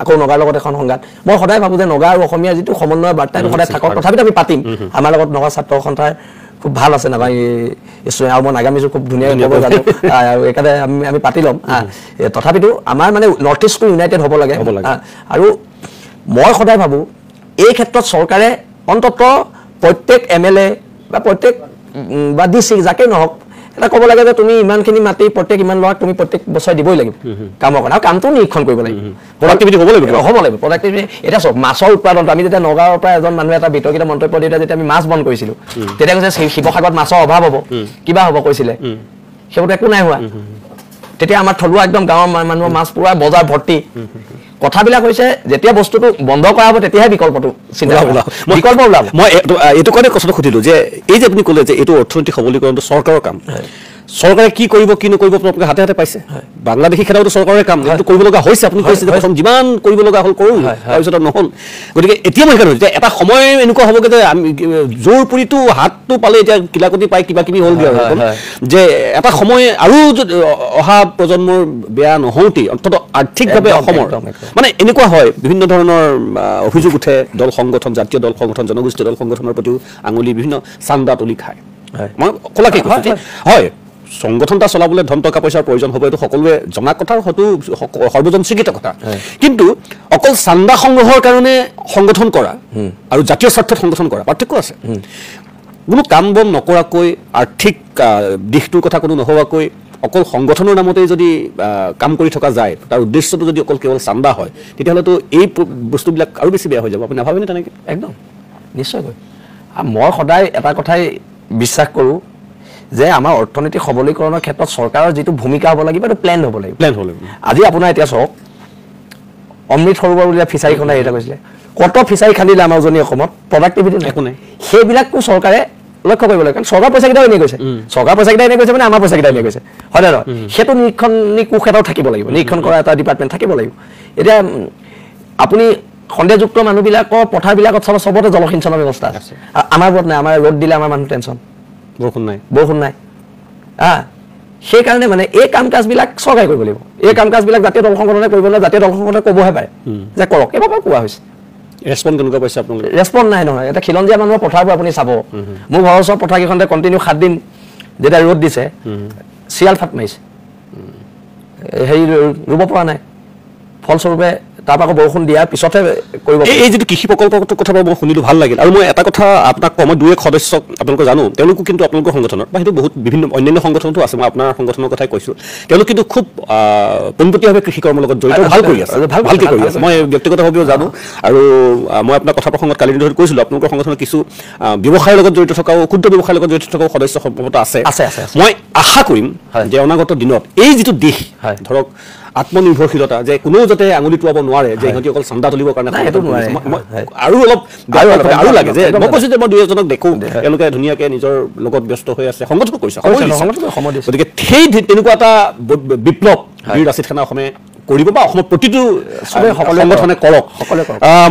আকৌ নগাৰ লগত এখন সংঘাত মই সদায় ভাবোঁ যে নগা আৰু অসমীয়া যিটো সমন্বয় বাৰ্তাটো সদায় থাকক তথাপিতো আমি পাতিম আমাৰ লগত নগা ছাত্ৰ সন্থাৰ খুব ভাল আছে নাগা আৰু মই নাগামিজো খুব ধুনীয়াকৈ ক'ব জানো আৰু এইকাৰণে আমি পাতি ল'ম তথাপিতো আমাৰ মানে নৰ্থ ইষ্টটো ইউনাইটেড হ'ব লাগে আৰু মই সদায় ভাবোঁ এই ক্ষেত্ৰত চৰকাৰে অন্ততঃ প্ৰত্যেক MLA বা প্ৰত্যেক বা DC যাকে নহওক এটা ক'ব লাগে যে তুমি ইমানখিনি মাটি প্ৰত্যেক ইমান ল'ৰাক তুমি প্ৰত্যেক বছৰ দিবই লাগিব কামৰ কাৰণে আৰু কামটো নিৰীক্ষণ কৰিব লাগিব প্ৰডাক্টিভিটি হ'ব লাগিব প্ৰডাক্টিভিটি এতিয়া চাওক মাছৰ উৎপাদন আমি যেতিয়া নগাঁৱৰ পৰা এজন মানুহে এটা বিতৰ্কিত মন্তব্য দিয়ে যেতিয়া আমি মাছ বন্ধ কৰিছিলোঁ তেতিয়া কৈছে শিৱসাগৰত মাছৰ অভাৱ হ'ব কিবা হ'ব কৈছিলে সেইবোৰতো একো নাই হোৱা তেতিয়া আমাৰ থলুৱা একদম গাঁৱৰ মানুহৰ মাছ পুৰা বজাৰ ভৰ্তি কথাবিলাক হৈছে যেতিয়া বস্তুটো বন্ধ কৰা হ'ব তেতিয়াহে বিকল্পটো চিন্তা বিকল্প ওলাব মই এইটো কাৰণে কথাটো সুধিলোঁ যে এই যে আপুনি ক'লে যে এইটো অৰ্থনৈতিক সবলীকৰণটো চৰকাৰৰ কাম চৰকাৰে কি কৰিব কি নকৰিব আপোনালোকে হাতে হাতে পাইছে বাংলাদেশী খেলাওতো চৰকাৰৰে কাম এইটো কৰিব লগা হৈছে আপুনি কৈছে যে প্ৰথম যিমান কৰিব লগা হ'ল কৰোঁ তাৰপিছত নহ'ল গতিকে এতিয়া মই সেইকাৰণে এতিয়া এটা সময় এনেকুৱা হ'বগৈ যে আমি জোৰ পুৰিটো হাতটো পালে এতিয়া কিলাকতি পাই কিবা কিবি হ'লগৈ আৰু যে এটা সময় আৰু অহা প্ৰজন্মৰ বেয়া নহওঁতেই অন্ততঃ আৰ্থিকভাৱে অসমৰ মানে এনেকুৱা হয় বিভিন্ন ধৰণৰ অভিযোগ উঠে দল সংগঠন জাতীয় দল সংগঠন জনগোষ্ঠীয় দল সংগঠনৰ প্ৰতিও আঙুলি বিভিন্ন চান্দা তুলি খায় মই ক'লাকে হয় সংগঠন এটা চলাবলৈ ধন টকা পইচাৰ প্ৰয়োজন হ'ব এইটো সকলোৱে জনা কথা হয়তো সৰ্বজন স্বীকৃত কথা কিন্তু অকল চান্দা সংগ্ৰহৰ কাৰণে সংগঠন কৰা আৰু জাতীয় স্বাৰ্থত সংগঠন কৰা পাৰ্থক্য আছে কোনো কাম বন নকৰাকৈ আৰ্থিক দিশটোৰ কথা কোনো নহোৱাকৈ অকল সংগঠনৰ নামতেই যদি কাম কৰি থকা যায় তাৰ উদ্দেশ্যটো যদি অকল কেৱল চান্দা হয় তেতিয়াহ'লেতো এই বস্তুবিলাক আৰু বেছি বেয়া হৈ যাব আপুনি নাভাবেনে তেনেকৈ একদম নিশ্চয়কৈ মই সদায় এটা কথাই বিশ্বাস কৰোঁ যে আমাৰ অৰ্থনৈতিক সবলীকৰণৰ ক্ষেত্ৰত চৰকাৰৰ যিটো ভূমিকা হ'ব লাগিব এইটো প্লেন হ'ব লাগিব আজি আপোনাৰ এতিয়া চাওক অমৃত সৰোবৰ বুলি ফিচাৰীখনে এটা কৈছিলে কত ফিচাৰী খান্দিলে আমাৰ উজনি অসমত প্ৰডাক্টিভিটি একো নাই সেইবিলাকো চৰকাৰে লক্ষ্য কৰিব লাগে কাৰণ চৰকাৰ পইচাকেইটাও এনেই গৈছে চৰকাৰ পইচাকেইটা এনেই গৈছে মানে আমাৰ পইচাকেইটা এনেই গৈছে হয় নহয় সেইটো নিৰীক্ষণী কোষ এটাও থাকিব লাগিব নিৰীক্ষণ কৰা এটা ডিপাৰ্টমেণ্ট থাকিব লাগিব এতিয়া আপুনি সন্দেহযুক্ত মানুহবিলাকৰ পথাৰবিলাকত চাব চবতে জলসিঞ্চনৰ ব্যৱস্থা আছে আমাৰ বোৰত নাই আমাৰ ৰ'দ দিলে আমাৰ মানুহ টেনশ্যন বৰষুণ নাই সেইকাৰণে মানে এই কাম কাজবিলাক চৰকাৰে কৰিব লাগিব এই কাম কাজবিলাক জাতীয় দল সংগঠনে কৰিব নোৱাৰে জাতীয় দল সংগঠনে ক'বহে পাৰে যে কৰক এবাৰ কোৱা হৈছে ৰেছপন্ড কেনেকুৱা পাইছে আপোনালোকে ৰেছপন্ড নাই নহয় এটা খিলঞ্জীয়া মানুহৰ পথাৰবোৰ আপুনি চাব মোৰ ঘৰৰ ওচৰৰ পথাৰকেইখনতে কণ্টিনিউ 7 দিন যেতিয়া ৰ'দ দিছে চিয়াল ফাট মাৰিছে হেৰি ৰুব পৰা নাই ফলস্বৰূপে তাৰপৰা আকৌ বৰষুণ দিয়াৰ পিছতহে কৰিব এই যিটো কৃষি প্ৰকল্পটোৰ কথা মই শুনিলোঁ ভাল লাগিল আৰু মই এটা কথা আপোনাক মই দুই এক সদস্যক আপোনালোকে জানো তেওঁলোকো কিন্তু আপোনালোকৰ সংগঠনত বা সেইটো বহুত বিভিন্ন অন্যান্য সংগঠনতো আছে মই আপোনাৰ সংগঠনৰ কথাই কৈছোঁ তেওঁলোক কিন্তু খুব পোনপটীয়াভাৱে কৃষি কৰ্মৰ লগত জড়িত ভাল কৰি আছে ভালকৈ কৰি আছে মই ব্যক্তিগতভাৱেও জানো আৰু মই আপোনাৰ কথা প্ৰসংগত কালি ধৰি কৈছিলোঁ আপোনালোকৰ সংগঠনৰ কিছু ব্যৱসায়ৰ লগত জড়িত থকাও ক্ষুদ্ৰ ব্যৱসায়ৰ লগত জড়িত থকাও সদস্য সম্ভৱতঃ আছে মই আশা কৰিম যে অনাগত দিনত এই যিটো দিশ ধৰক আত্মনিৰ্ভৰশীলতা যে কোনেও যাতে আঙুলি টোৱাব নোৱাৰে যে সিহঁতি অকল চান্দা তুলিবৰ কাৰণে আৰু অলপ আৰু লাগে যে মই কৈছোঁ যে মই দুই এজনক দেখোঁ তেওঁলোকে ধুনীয়াকৈ নিজৰ লগত ব্যস্ত হৈ আছে সংগঠন কৰিছে গতিকে সেই তেনেকুৱা এটা বিপ্লৱ বীৰ লাচিত সেনা অসমে কৰিব বা অসমৰ প্ৰতিটো সংগঠনে কৰক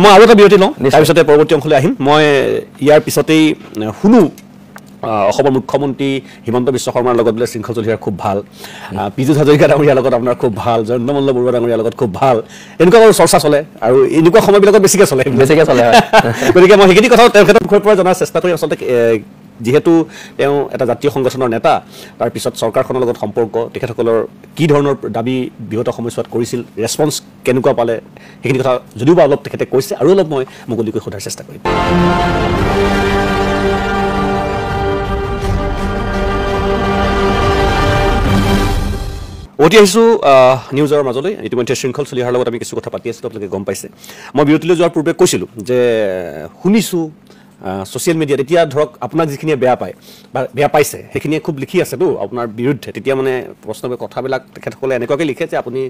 মই আৰু এটা বিৰতি লওঁ তাৰপিছতে পৰৱৰ্তী অংশলৈ আহিম মই ইয়াৰ পিছতেই শুনো অসমৰ মুখ্যমন্ত্ৰী হিমন্ত বিশ্ব শৰ্মাৰ লগত বোলে শৃংখল চলিহাৰ খুব ভাল পীযুষ হাজৰিকা ডাঙৰীয়াৰ লগত আপোনাৰ খুব ভাল জয়ন্তমল্ল বৰুৱা ডাঙৰীয়াৰ লগত খুব ভাল এনেকুৱা বাৰু চৰ্চা চলে আৰু এনেকুৱা সময়বিলাকত বেছিকৈ চলে গতিকে মই সেইখিনি কথা তেওঁৰ ক্ষেত্ৰত বিষয়ৰ পৰা জনাৰ চেষ্টা কৰি আচলতে যিহেতু তেওঁ এটা জাতীয় সংগঠনৰ নেতা তাৰপিছত চৰকাৰখনৰ লগত সম্পৰ্ক তেখেতসকলৰ কি ধৰণৰ দাবী বিগত সময়ছোৱাত কৰিছিল ৰেছপন্স কেনেকুৱা পালে সেইখিনি কথা যদিও বা অলপ তেখেতে কৈছে আৰু অলপ মই মুকলিকৈ সোধাৰ চেষ্টা কৰিম অতি আহিছোঁ নিউজৰ মাজলৈ ইতিমধ্যে শৃংখল চলিহাৰ লগত আমি কিছু কথা পাতি আছিলোঁ আপোনালোকে গম পাইছে মই বিৰতিলৈ যোৱাৰ পূৰ্বে কৈছিলোঁ যে শুনিছোঁ ছ'চিয়েল মিডিয়াত এতিয়া ধৰক আপোনাক যিখিনিয়ে বেয়া পায় বা বেয়া পাইছে সেইখিনিয়ে খুব লিখি আছেতো আপোনাৰ বিৰুদ্ধে তেতিয়া মানে প্ৰশ্ন কথাবিলাক তেখেতসকলে এনেকুৱাকৈ লিখে যে আপুনি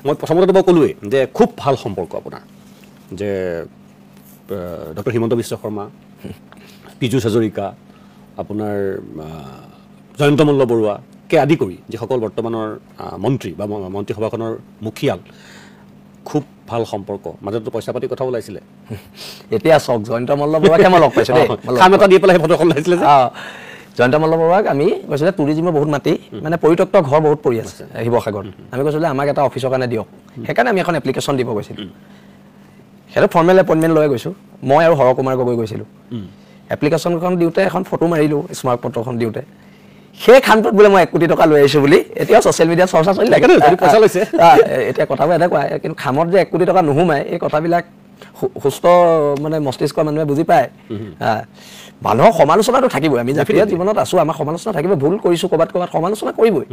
মই প্ৰথমতে মই ক'লোৱেই যে খুব ভাল সম্পৰ্ক আপোনাৰ যে ডক্টৰ হিমন্ত বিশ্ব শৰ্মা পীযুষ হাজৰিকা আপোনাৰ জয়ন্ত মল্ল বৰুৱাকে আদি কৰি যিসকল বৰ্তমানৰ মন্ত্ৰী বা মন্ত্ৰীসভাখনৰ মুখিয়াল খুব ভাল সম্পৰ্ক মাজতো পইচা পাতি কথা ওলাইছিলে এতিয়া চাওক জয়ন্ত মল্ল বৰুৱাকে মই লগ পাইছোঁ দেই কাম এটা দি পেলাই ফটোখন ওলাইছিলে যে জয়ন্ত মল্ল বৰুৱাক আমি কৈছিলোঁ টুৰিজিমৰ বহুত মাটি মানে পৰিত্যক্ত ঘৰ বহুত পৰি আছে শিৱসাগৰত আমি কৈছিলোঁ আমাক এটা অফিচৰ কাৰণে দিয়ক সেইকাৰণে আমি এখন এপ্লিকেশ্যন দিব গৈছিলোঁ সেইটো ফৰ্মেল এপইণ্টমেণ্ট লৈ গৈছোঁ মই আৰু হৰ কুমাৰ গগৈ গৈছিলোঁ এপ্লিকেশ্যনখন দিওঁতে এখন ফটো মাৰিলোঁ স্মাৰক পত্ৰখন দিওঁতে সেই খানটোত বোলে মই 1 কোটি টকা লৈ আহিছোঁ বুলি এতিয়াও ছ'চিয়েল মিডিয়াত চৰ্চা চলি থাকে পইচা লৈছে এতিয়া কথাবোৰ এনেকুৱা কিন্তু খামত যে 1 কোটি টকা নোসোমায় এই কথাবিলাক সুস্থ মানে মস্তিষ্কৰ মানুহে বুজি পায় মানুহৰ সমালোচনাটো থাকিবই আমি জাতীয় জীৱনত আছোঁ আমাৰ সমালোচনা থাকিব ভুল কৰিছোঁ ক'ৰবাত সমালোচনা কৰিবই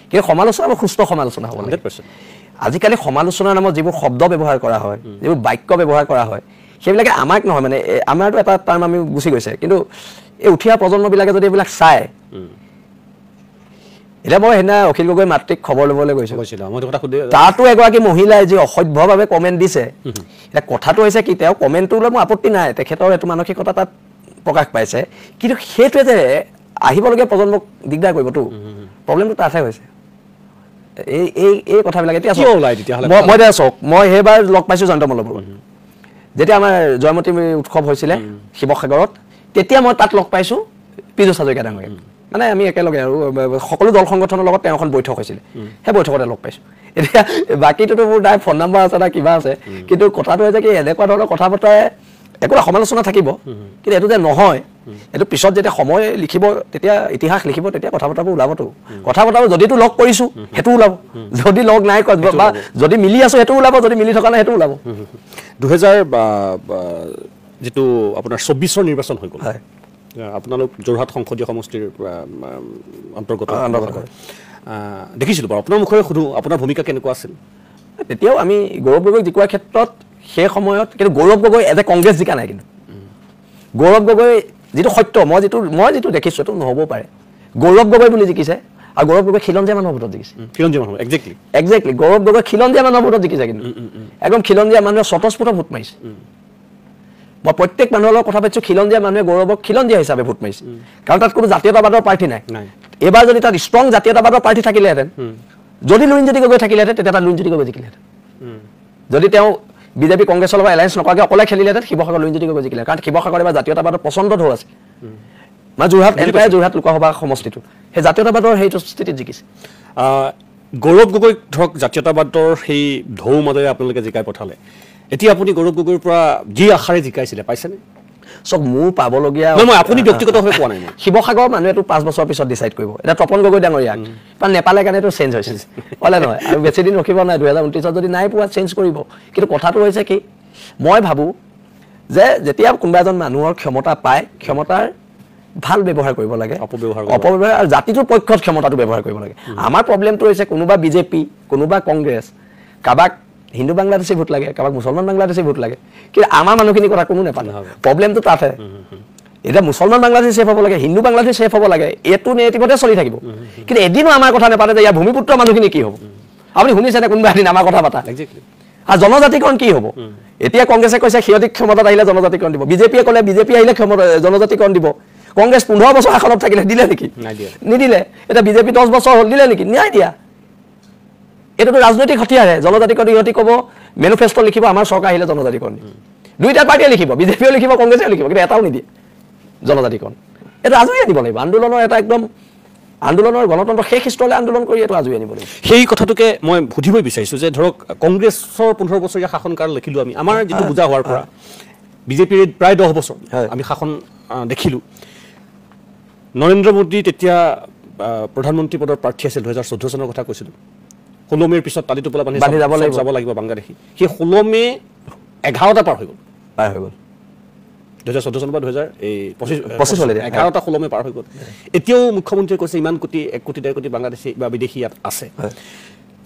কিন্তু সমালোচনা সুস্থ সমালোচনা হ'ব লাগে আজিকালি সমালোচনাৰ নামত যিবোৰ শব্দ ব্যৱহাৰ কৰা হয় যিবোৰ বাক্য ব্যৱহাৰ কৰা হয় সেইবিলাকে আমাক নহয় মানে আমাৰতো এটা টাৰ্ম আমি গুচি গৈছে কিন্তু এই উঠি অহা প্ৰজন্মবিলাকে যদি এইবিলাক চায় এতিয়া মই সেইদিনা অখিল গগৈ মাতৃক খবৰ ল'বলৈ গৈছিলোঁ তাতো এগৰাকী মহিলাই যি অসভ্যভাৱে কমেণ্ট দিছে এতিয়া কথাটো হৈছে কি তেওঁ কমেণ্টটো লৈ মোৰ আপত্তি নাই তেখেতৰ এইটো মানসিকতা তাত প্ৰকাশ পাইছে কিন্তু সেইটোৱে যে আহিবলগীয়া প্ৰজন্মক দিগদাৰ কৰিবতো প্ৰব্লেমটো তাতহে হৈছে এই কথাবিলাক এতিয়া মই চাওক মই সেইবাৰ লগ পাইছোঁ জয়ন্ত মল্ল বৰুৱাক যেতিয়া আমাৰ জয়মতী উৎসৱ হৈছিলে শিৱসাগৰত তেতিয়া মই তাত লগ পাইছোঁ পীযুষ হাজৰিকা ডাঙৰীয়াক মানে আমি একেলগে আৰু সকলো দল সংগঠনৰ লগত তেওঁ এখন বৈঠক হৈছিলে সেই বৈঠকতে লগ পাইছোঁ এতিয়া বাকীটোতো মোৰ তাই ফোন নম্বৰ আছে না কিবা আছে কিন্তু কথাটো হৈছে কি এনেকুৱা ধৰণৰ কথা বতৰাই একো সমালোচনা থাকিব কিন্তু এইটো যে নহয় এইটো পিছত যেতিয়া সময় লিখিব তেতিয়া ইতিহাস লিখিব তেতিয়া কথা বতৰাবোৰ ওলাবতো কথা বতৰাবোৰ যদিতো লগ কৰিছোঁ সেইটো ওলাব যদি লগ নাই বা যদি মিলি আছোঁ সেইটো ওলাব যদি মিলি থকা নাই সেইটো ওলাব 2000 যিটো আপোনাৰ 24ৰ নিৰ্বাচন হৈ গ'ল আপোনালোক যোৰহাট সংসদীয় সমষ্টিৰ অন্তৰ্গত দেখিছিলোঁ বাৰু আপোনাৰ মুখেৰে সুধোঁ আপোনাৰ ভূমিকা কেনেকুৱা আছিল তেতিয়াও আমি গৌৰৱ গগৈক জিকোৱাৰ ক্ষেত্ৰত সেই সময়ত কিন্তু গৌৰৱ গগৈ এজ এ কংগ্ৰেছ জিকা নাই কিন্তু গৌৰৱ গগৈ যিটো সত্য মই যিটো দেখিছোঁ সেইটো নহ'বও পাৰে গৌৰৱ গগৈ বুলি জিকিছে আৰু গৌৰৱ গগৈ খিলঞ্জীয়া মানুহৰ ভোটত জিকিছে খিলঞ্জীয়া মানুহ একজেক্টলি গৌৰৱ গগৈ খিলঞ্জীয়া মানুহৰ ভোটত জিকিছে কিন্তু একদম খিলঞ্জীয়া মানুহে স্বতঃস্ফূৰ্ত ভোট মাৰিছে মই প্ৰত্যেক মানুহৰ লগত কথা পাতিছোঁ খিলঞ্জীয়া মানুহে গৌৰৱক খিলঞ্জীয়া হিচাপে ভোট মাৰিছে কাৰণ তাত কোনো জাতীয়তাবাদৰ প্ৰাৰ্থী নাই এইবাৰ যদি তাত ষ্ট্ৰং জাতীয়তাবাদৰ প্ৰাৰ্থী থাকিলেহেঁতেন যদি লুৰিণজ্যোতি গগৈ থাকিলেহেঁতেন তেতিয়া তাত লুৰিণজ্যোতি গগৈ জিকিলেহেঁতেন যদি তেওঁ বিজেপি কংগ্ৰেছৰ লগত এলায়েন্স নকৰাকৈ অকলে খেলিলেহেঁতেন শিৱসাগৰ লুৰিণজ্যোতি গগৈ জিকিলে কাৰণ শিৱসাগৰ এবাৰ জাতীয়তাবাদৰ পচন্দ ঢৌ আছে মানে যোৰহাট লোকসভা সমষ্টিটো সেই জাতীয়তাবাদৰ সেইটো স্থিতিত জিকিছে গৌৰৱ গগৈক ধৰক জাতীয়তাবাদৰ সেই ঢৌ মাজেৰে আপোনালোকে জিকাই পঠালে এতিয়া আপুনি গৌৰৱ গগৈৰ পৰা যি আশাৰে জিকাইছিলে পাইছেনে চব মোৰ পাবলগীয়া মই আপুনি ব্যক্তিগতভাৱে পোৱা নাই শিৱসাগৰ মানুহেতো 5 বছৰৰ পিছত ডিচাইড কৰিব এতিয়া তপন গগৈ ডাঙৰীয়াক কাৰণ নেপালে কাৰণেতো চেঞ্জ হৈছে ক'লে নহয় আৰু বেছি দিন ৰখিব নাই 2029 যদি নাই পোৱা চেঞ্জ কৰিব কিন্তু কথাটো হৈছে কি মই ভাবোঁ যে যেতিয়া কোনোবা এজন মানুহৰ ক্ষমতা পায় ক্ষমতাৰ ভাল ব্যৱহাৰ কৰিব লাগে অপব্যৱহাৰ আৰু জাতিটোৰ পক্ষত ক্ষমতাটো ব্যৱহাৰ কৰিব লাগে আমাৰ প্ৰব্লেমটো হৈছে কোনোবা বিজেপি কোনোবা কংগ্ৰেছ কাৰোবাক হিন্দু বাংলাদেশী ভোট লাগে কাৰোবাক মুছলমান বাংলাদেশী ভোট লাগে কিন্তু আমাৰ মানুহখিনিৰ কথা কোনো নেপালে প্ৰব্লেমটো তাতহে এতিয়া মুছলমান বাংলাদেশী ছেফ হ'ব লাগে হিন্দু বাংলাদেশী ছেফ হ'ব লাগে এইটো নেটিভতে চলি থাকিব কিন্তু এদিনো আমাৰ কথা নেপাতে যে ইয়াৰ ভূমিপুত্ৰ মানুহখিনি কি হ'ব আপুনি শুনিছেনে কোনোবা এদিন আমাৰ কথা পাতা আৰু জনজাতিকৰণ কি হ'ব এতিয়া কংগ্ৰেছে কৈছে সিহঁতি ক্ষমতাত আহিলে জনজাতিকৰণ দিব বিজেপিয়ে ক'লে বিজেপি আহিলে জনজাতিকৰণ দিব কংগ্ৰেছ 15 বছৰ শাসনত থাকিলে দিলে নেকি নিদিলে এতিয়া বিজেপি 10 বছৰ হ'ল দিলে নেকি নাই দিয়া এইটোতো ৰাজনৈতিক হতিয়াৰহে জনজাতিকৰণ ইহঁতি ক'ব মেনিফেষ্টো লিখিব আমাৰ চৰকাৰ আহিলে জনজাতিকৰণ দিব দুইটা পাৰ্টিয়ে লিখিব বিজেপিও লিখিব কংগ্ৰেছেও লিখিব কিন্তু এটাও নিদিয়ে জনজাতিকৰণ এইটো আজৰি আনিব লাগিব আন্দোলনৰ এটা একদম আন্দোলনৰ গণতন্ত্ৰ শেষ স্তৰলৈ আন্দোলন কৰি এইটো আজৰি আনিব লাগিব সেই কথাটোকে মই সুধিবই বিচাৰিছোঁ যে ধৰক কংগ্ৰেছৰ 15 বছৰীয়া শাসনকাল দেখিলোঁ আমি আমাৰ যিটো বুজা হোৱাৰ পৰা বিজেপিৰ প্ৰায় 10 বছৰ আমি শাসন দেখিলোঁ নৰেন্দ্ৰ মোদী তেতিয়া প্ৰধানমন্ত্ৰী পদৰ প্ৰাৰ্থী আছিল 2014 চনৰ কথা কৈছিলোঁ 16 মে'ৰ পিছত তালি টোপোলা বান্ধি যাব লাগিব বাংলাদেশী সেই 16 মে 11টা পাৰ হৈ গ'ল 2014 চনৰ পৰা 2025 চলে 11টা 16 মে পাৰ হৈ গ'ল এতিয়াও মুখ্যমন্ত্ৰীয়ে কৈছে ইমান কোটি 1 কোটি 1.5 কোটি বাংলাদেশী বা বিদেশী ইয়াত আছে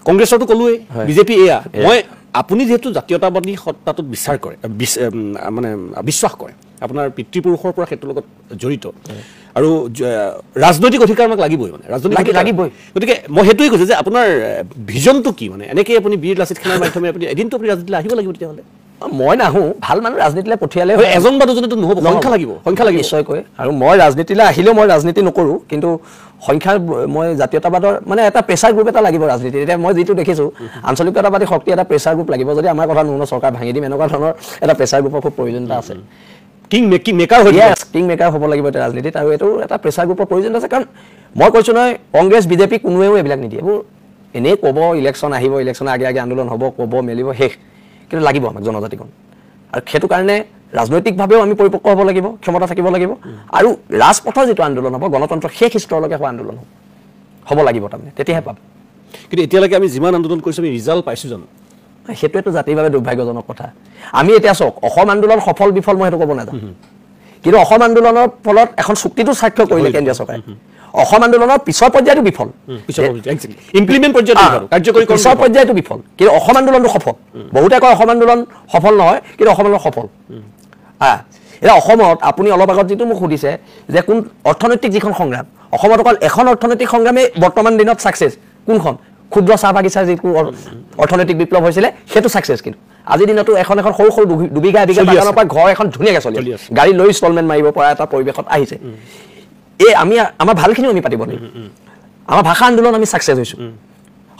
কংগ্ৰেছৰটো ক'লোৱেই বিজেপি এয়া মই আপুনি যেহেতু জাতীয়তাবাদী সত্তাটোত বিচাৰ কৰে মানে বিশ্বাস কৰে আপোনাৰ পিতৃপুৰুষৰ পৰা ক্ষেত্ৰৰ লগত জড়িত আৰু ৰাজনৈতিক অধিকাৰ আমাক লাগিবই মানে ৰাজনৈতিক লাগিবই গতিকে মই সেইটোৱে কৈছোঁ যে আপোনাৰ ভিজনটো কি মানে এনেকৈ আপুনি বীৰ লাচিত খানৰ মাধ্যমে আপুনি এদিনটো আপুনি ৰাজনীতিলৈ আহিব লাগিব তেতিয়াহ'লে মই নাহোঁ ভাল মানুহ ৰাজনীতিলৈ পঠিয়ালে এজন বা দুজনেতো নহ'ব সংখ্যা লাগিব নিশ্চয়কৈ আৰু মই ৰাজনীতিলৈ আহিলেও মই ৰাজনীতি নকৰোঁ কিন্তু সংখ্যাৰ মই জাতীয়তাবাদৰ মানে এটা প্ৰেছাৰ গ্ৰুপ এটা লাগিব ৰাজনীতিত এতিয়া মই যিটো দেখিছোঁ আঞ্চলিকতাবাদী শক্তি এটা প্ৰেছাৰ গ্ৰুপ লাগিব যদি আমাৰ কথা নুশুনো চৰকাৰ ভাঙি দিম এনেকুৱা ধৰণৰ এটা প্ৰেছাৰ গ্ৰুপৰ খুব প্ৰয়োজনীয়তা আছে কিং মেকাৰ হ'ব লাগিব এতিয়া ৰাজনীতিত আৰু এইটো এটা প্ৰেছাৰ গ্ৰুপৰ প্ৰয়োজন আছে কাৰণ মই কৈছোঁ নহয় কংগ্ৰেছ বিজেপি কোনোৱেও এইবিলাক নিদিয়ে এইবোৰ এনেই ক'ব ইলেকশ্যন আহিব ইলেকশ্যনৰ আগে আগে আন্দোলন হ'ব ক'ব মেলিব শেষ কিন্তু লাগিব আমাক জনজাতিকৰণ আৰু সেইটো কাৰণে ৰাজনৈতিকভাৱেও আমি পৰিপক্ক হ'ব লাগিব ক্ষমতা থাকিব লাগিব আৰু ৰাজপথৰ যিটো আন্দোলন হ'ব গণতন্ত্ৰ শেষ স্তৰলৈকে হোৱা আন্দোলন হ'ব লাগিব তাৰমানে তেতিয়াহে পাব কিন্তু এতিয়ালৈকে আমি যিমান আন্দোলন কৰিছোঁ আমি ৰিজাল্ট পাইছোঁ জানো সেইটোৱেতো জাতিৰ বাবে দুৰ্ভাগ্যজনক কথা আমি এতিয়া চাওক অসম আন্দোলন সফল বিফল মই সেইটো ক'ব নাযাওঁ কিন্তু অসম আন্দোলনৰ ফলত এখন চুক্তিটো স্বাক্ষৰ কৰিলে কেন্দ্ৰীয় চৰকাৰে অসম আন্দোলনৰ পিছৰ পৰ্যায়টো বিফল ইমপ্লিমেণ্ট পিছৰ পৰ্যায়টো বিফল কিন্তু অসম আন্দোলনটো সফল বহুতে কয় অসম আন্দোলন সফল নহয় কিন্তু অসম আন্দোলন সফল এতিয়া অসমত আপুনি অলপ আগত যিটো মোক সুধিছে যে কোন অৰ্থনৈতিক যিখন সংগ্ৰাম অসমত অকল এখন অৰ্থনৈতিক সংগ্ৰামেই বৰ্তমান দিনত ছাকচেছ কোনখন ক্ষুদ্ৰ চাহ বাগিচাৰ যিটো অৰ্থনৈতিক বিপ্লৱ হৈছিলে সেইটো ছাকচেছ কিন্তু আজিৰ দিনতো এখন সৰু সৰু দুবিঘা এবিঘা বাগানৰ পৰা ঘৰ এখন ধুনীয়াকৈ চলি আছে গাড়ী লৈ ইনষ্টলমেণ্ট মাৰিব পৰা এটা পৰিৱেশত আহিছে এই আমি আমাৰ ভালখিনিও আমি পাতিব লাগিব আমাৰ ভাষা আন্দোলন আমি ছাকচেছ হৈছোঁ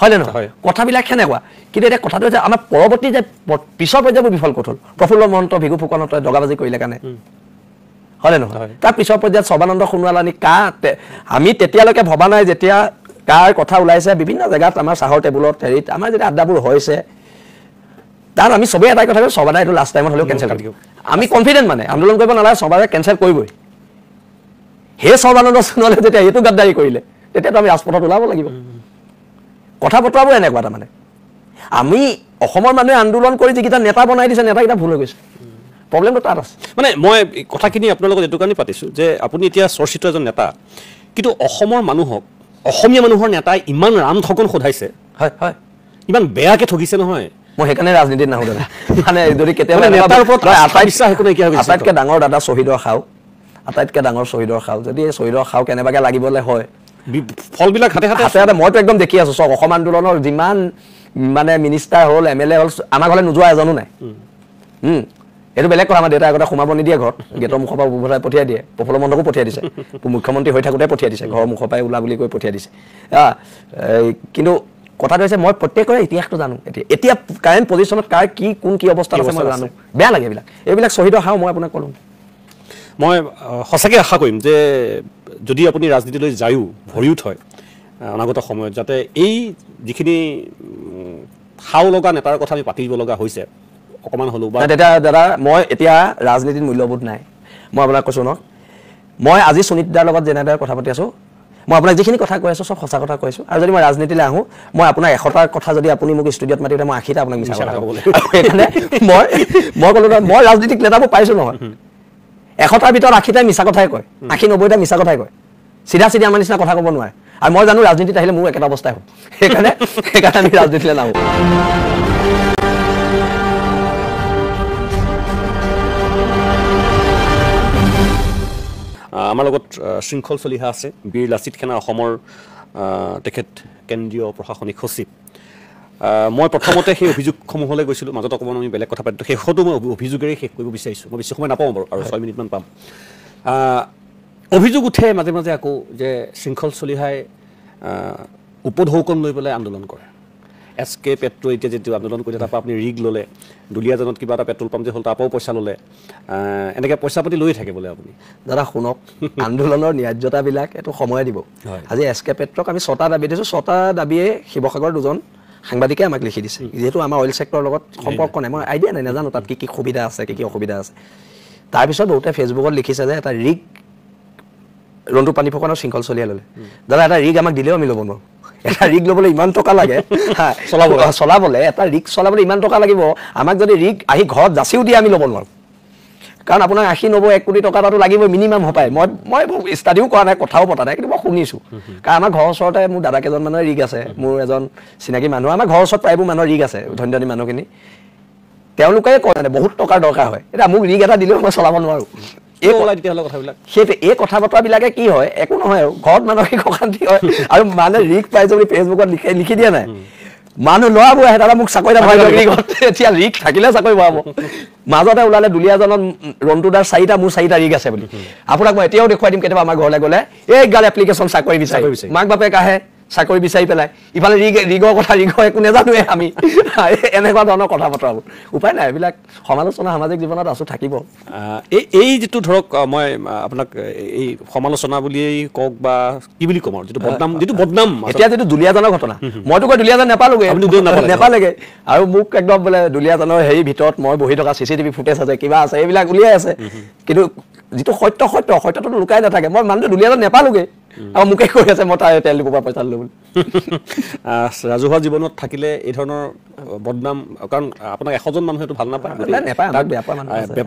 হয়নে নহয় কথাবিলাক সেনেকুৱা কিন্তু এতিয়া কথাটো যে আমাৰ পৰৱৰ্তী যে পিছৰ পৰ্যায়বোৰ বিফল ক'ত হ'ল প্ৰফুল্ল মহন্ত ভিগু ফুকনহঁতে দগাবাজি কৰিলে কাৰণে হয়নে নহয় তাৰ পিছৰ পৰ্যায়ত সৰ্বানন্দ সোণোৱালানী আমি তেতিয়ালৈকে ভবা নাই যেতিয়া কাৰ কথা ওলাইছে বিভিন্ন জেগাত আমাৰ চাহৰ টেবুলত হেৰিত আমাৰ যেতিয়া আড্ডাবোৰ হৈছে তাত আমি চবেই এটাই কথা কৈছোঁ সবাদা এইটো লাষ্ট টাইমত হ'লেও কেঞ্চেল কৰিব আমি কনফিডেণ্ট মানে আন্দোলন কৰিব নালাগে সবাদে কেঞ্চেল কৰিবই সেই সৰ্বানন্দ সোণোৱালে যেতিয়া এইটো গাদ্দাৰী কৰিলে তেতিয়াতো আমি ৰাজপথত ওলাব লাগিব কথা বতৰাবোৰ এনেকুৱা তাৰমানে আমি অসমৰ মানুহে আন্দোলন কৰি যিকেইটা নেতা বনাই দিছে নেতাকেইটা ভুল হৈ গৈছে প্ৰব্লেমটো তাত আছে মানে মই কথাখিনি আপোনাৰ লগত এইটো কাৰণে পাতিছোঁ যে আপুনি এতিয়া চৰ্চিত এজন নেতা কিন্তু অসমৰ মানুহক অসমীয়া মানুহৰ নেতাই ইমান ৰাম ঠগন সোধাইছে হয় হয় ইমান বেয়াকৈ ঠগিছে নহয় মই সেইকাৰণে ৰাজনীতিত নাহোঁ দাদা মানে যদি কেতিয়াবা নেতাৰ ওপৰত বিশ্বাস একো নাইকিয়া হৈ গৈছে আটাইতকৈ ডাঙৰ দাদা শ্বহীদৰ খাও যদি এই শ্বহীদৰ খাও কেনেবাকৈ লাগিবলৈ হয় ফলবিলাক হাতে হাতে মইতো একদম দেখি আছোঁ চব অসম আন্দোলনৰ যিমান মানে মিনিষ্টাৰ হ'ল MLA হ'ল আমাৰ ঘৰলৈ নোযোৱা এজনো নাই এইটো বেলেগ কথা আমাৰ দেউতাই আগতে সোমাব নিদিয়ে ঘৰত গেটৰ মুখৰ পৰা উভতাই পঠিয়াই দিয়ে প্ৰফুল্ল মহন্তকো পঠিয়াই দিছে মুখ্যমন্ত্ৰী হৈ থাকোঁতে পঠিয়াই দিছে ঘৰৰ মুখৰ পৰাই ওলা বুলি কৈ পঠিয়াই দিছে কিন্তু কথাটো হৈছে মই প্ৰত্যেকৰে ইতিহাসটো জানো এতিয়া কাৰেণ্ট পজিশ্যনত কাৰ কি কোন কি অৱস্থাত আছে মই জানো বেয়া লাগে এইবিলাক শ্বহীদৰ খাওঁ মই আপোনাক ক'লোঁ মই সঁচাকৈ আশা কৰিম যে যদি আপুনি ৰাজনীতিলৈ যায়ো ভৰিও থয় অনাগত সময়ত যাতে এই যিখিনি খাও লগা নেতাৰ কথা আমি পাতিব লগা হৈছে অকণমান হ'লেও বা তেতিয়া দাদা মই এতিয়া ৰাজনীতিত মূল্যবোধ নাই মই আপোনাক কৈছোঁ ন মই আজি সুনীতাৰ লগত যেনেদৰে কথা পাতি আছোঁ মই আপোনাক যিখিনি কথা কৈ আছোঁ চব সঁচা কথা কৈছোঁ আৰু যদি মই ৰাজনীতিলৈ আহোঁ মই আপোনাৰ 100টাৰ কথা যদি আপুনি মোক ষ্টুডিঅ'ত মাতি মই 80টা আপোনাক মিছা কথা ক'ব লাগিব সেইকাৰণে মই ক'লোঁ মই ৰাজনীতিক নেতাবোৰ পাইছোঁ নহয় 100টাৰ ভিতৰত 80টাই মিছা কথাই কয় 80-90টা মিছা কথাই কয় চিধা আমাৰ নিচিনা কথা ক'ব নোৱাৰে আৰু মই জানো ৰাজনীতিত আহিলে মোৰ একেটা অৱস্থাই হ'ব সেইকাৰণে আমি ৰাজনীতিলৈ নাহোঁ আমাৰ লগত শৃংখল চলিহা আছে বীৰ লাচিত খান অসমৰ তেখেত কেন্দ্ৰীয় প্ৰশাসনিক সচিব মই প্ৰথমতে সেই অভিযোগসমূহলৈ গৈছিলোঁ মাজত অকণমান আমি বেলেগ কথা পাতিলোঁ শেষতো মই অভিযোগেৰে শেষ কৰিব বিচাৰিছোঁ মই বেছি সময় নাপাওঁ বাৰু আৰু 6 মিনিটমান পাম অভিযোগ উঠে মাজে মাজে আকৌ যে শৃংখল চলিহাই উপঢৌকন লৈ পেলাই আন্দোলন কৰে SK পেট্ৰ এতিয়া যিটো আন্দোলন কৰিলে তাৰপৰা আপুনি ৰিগ ল'লে দুলীয়াজানত কিবা এটা পেট্ৰল পাম্প যে হ'ল তাৰপৰাও পইচা ল'লে এনেকৈ পইচা পাতি লৈ থাকে বোলে আপুনি দাদা শুনক আন্দোলনৰ ন্যায্যতাবিলাক এইটো সময় দিব আজি SK পেট্ৰক আমি 6টা দাবী দিছোঁ 6টা দাবীয়ে শিৱসাগৰ দুজন সাংবাদিকে আমাক লিখি দিছে যিহেতু আমাৰ অইল ছেক্টৰৰ লগত সম্পৰ্ক নাই মই আইডিয়া নাই নাজানো তাত কি সুবিধা আছে কি অসুবিধা আছে তাৰপিছত বহুতে ফেচবুকত লিখিছে যে এটা ৰন্টু পানী ফুকনৰ শৃংখল চলিয়াই ল'লে দাদা এটা ৰিগ আমাক দিলেও আমি ল'ব নোৱাৰোঁ এটা ৰিগ ল'বলৈ ইমান টকা লাগে চলাবলৈ এটা ৰিগ চলাবলৈ ইমান টকা লাগিব আমাক যদি ৰিগ আহি ঘৰত যাচিও দিয়ে আমি ল'ব নোৱাৰোঁ কাৰণ আপোনাক 80-90-1 কোটি টকা এটাতো লাগিবই মিনিমাম হপায় মই ষ্টাডিও কৰা নাই কথাও পতা নাই কিন্তু মই শুনিছোঁ কাৰণ আমাৰ ঘৰৰ ওচৰতে মোৰ দাদা কেইজনমানৰ ৰিগ আছে মোৰ এজন চিনাকি মানুহ আমাৰ ঘৰৰ ওচৰত প্ৰায়বোৰ মানুহৰ ৰিগ আছে ধনী ধনী মানুহখিনি তেওঁলোকে কয় মানে বহুত টকাৰ দৰকাৰ হয় এতিয়া মোক ৰিগ এটা দিলেও মই চলাব নোৱাৰোঁ সেইটো এই কথা বতৰাবিলাকে কি হয় একো নহয় আৰু ঘৰত মানসিক অশান্তি হয় আৰু মানে ৰিগ পাইছে বুলি ফেচবুকত লিখি দিয়া নাই মানুহ ল'ৰাবোৰ আহে দাদা মোক চাকৰি এটা ভৰাই ৰিগত এতিয়া ৰিগ থাকিলে চাকৰি ভৰাব মাজতে ওলালে দুলীয়াজনত ৰন্টুদাৰ 4টা মোৰ 4টা ৰিগ আছে বুলি আপোনাক মই এতিয়াও দেখুৱাই দিম কেতিয়াবা আমাৰ ঘৰলৈ গ'লে এই গাল এপ্লিকেশ্যন চাকৰি বিচাৰি মাক বাপেক আহে চাকৰি বিচাৰি পেলাই ইফালে ৰিগৰ কথা ৰিগৰ একো নাজানোৱে আমি এনেকুৱা ধৰণৰ কথা বতৰাবোৰ উপায় নাই এইবিলাক সমালোচনা সামাজিক জীৱনত আছো থাকিব এই যিটো ধৰক মই আপোনাক এই সমালোচনা বুলিয়েই কওক বা কি বুলি ক'ম আৰু যিটো বদনাম এতিয়া যিটো দুলীয়াজনৰ ঘটনা মইতো কৈ দুলীয়াজন নেপালেগে আৰু মোক একদম বোলে দুলীয়াজনৰ হেৰি ভিতৰত মই বহি থকা CCTV ফুটেজ আছে কিবা আছে এইবিলাক উলিয়াই আছে কিন্তু যিটো সত্যটো লুকাই নাথাকে মই মানুহটো দুলীয়াজন নেপালোগে আৰু মোকে কৈ আছে মই তাৰ তেল ডিপোৰ পৰা পইচা ল'লো বুলি ৰাজহুৱা জীৱনত থাকিলে এই ধৰণৰ বদনাম কাৰণ আপোনাক 100জন মানুহেতো ভাল নাপায়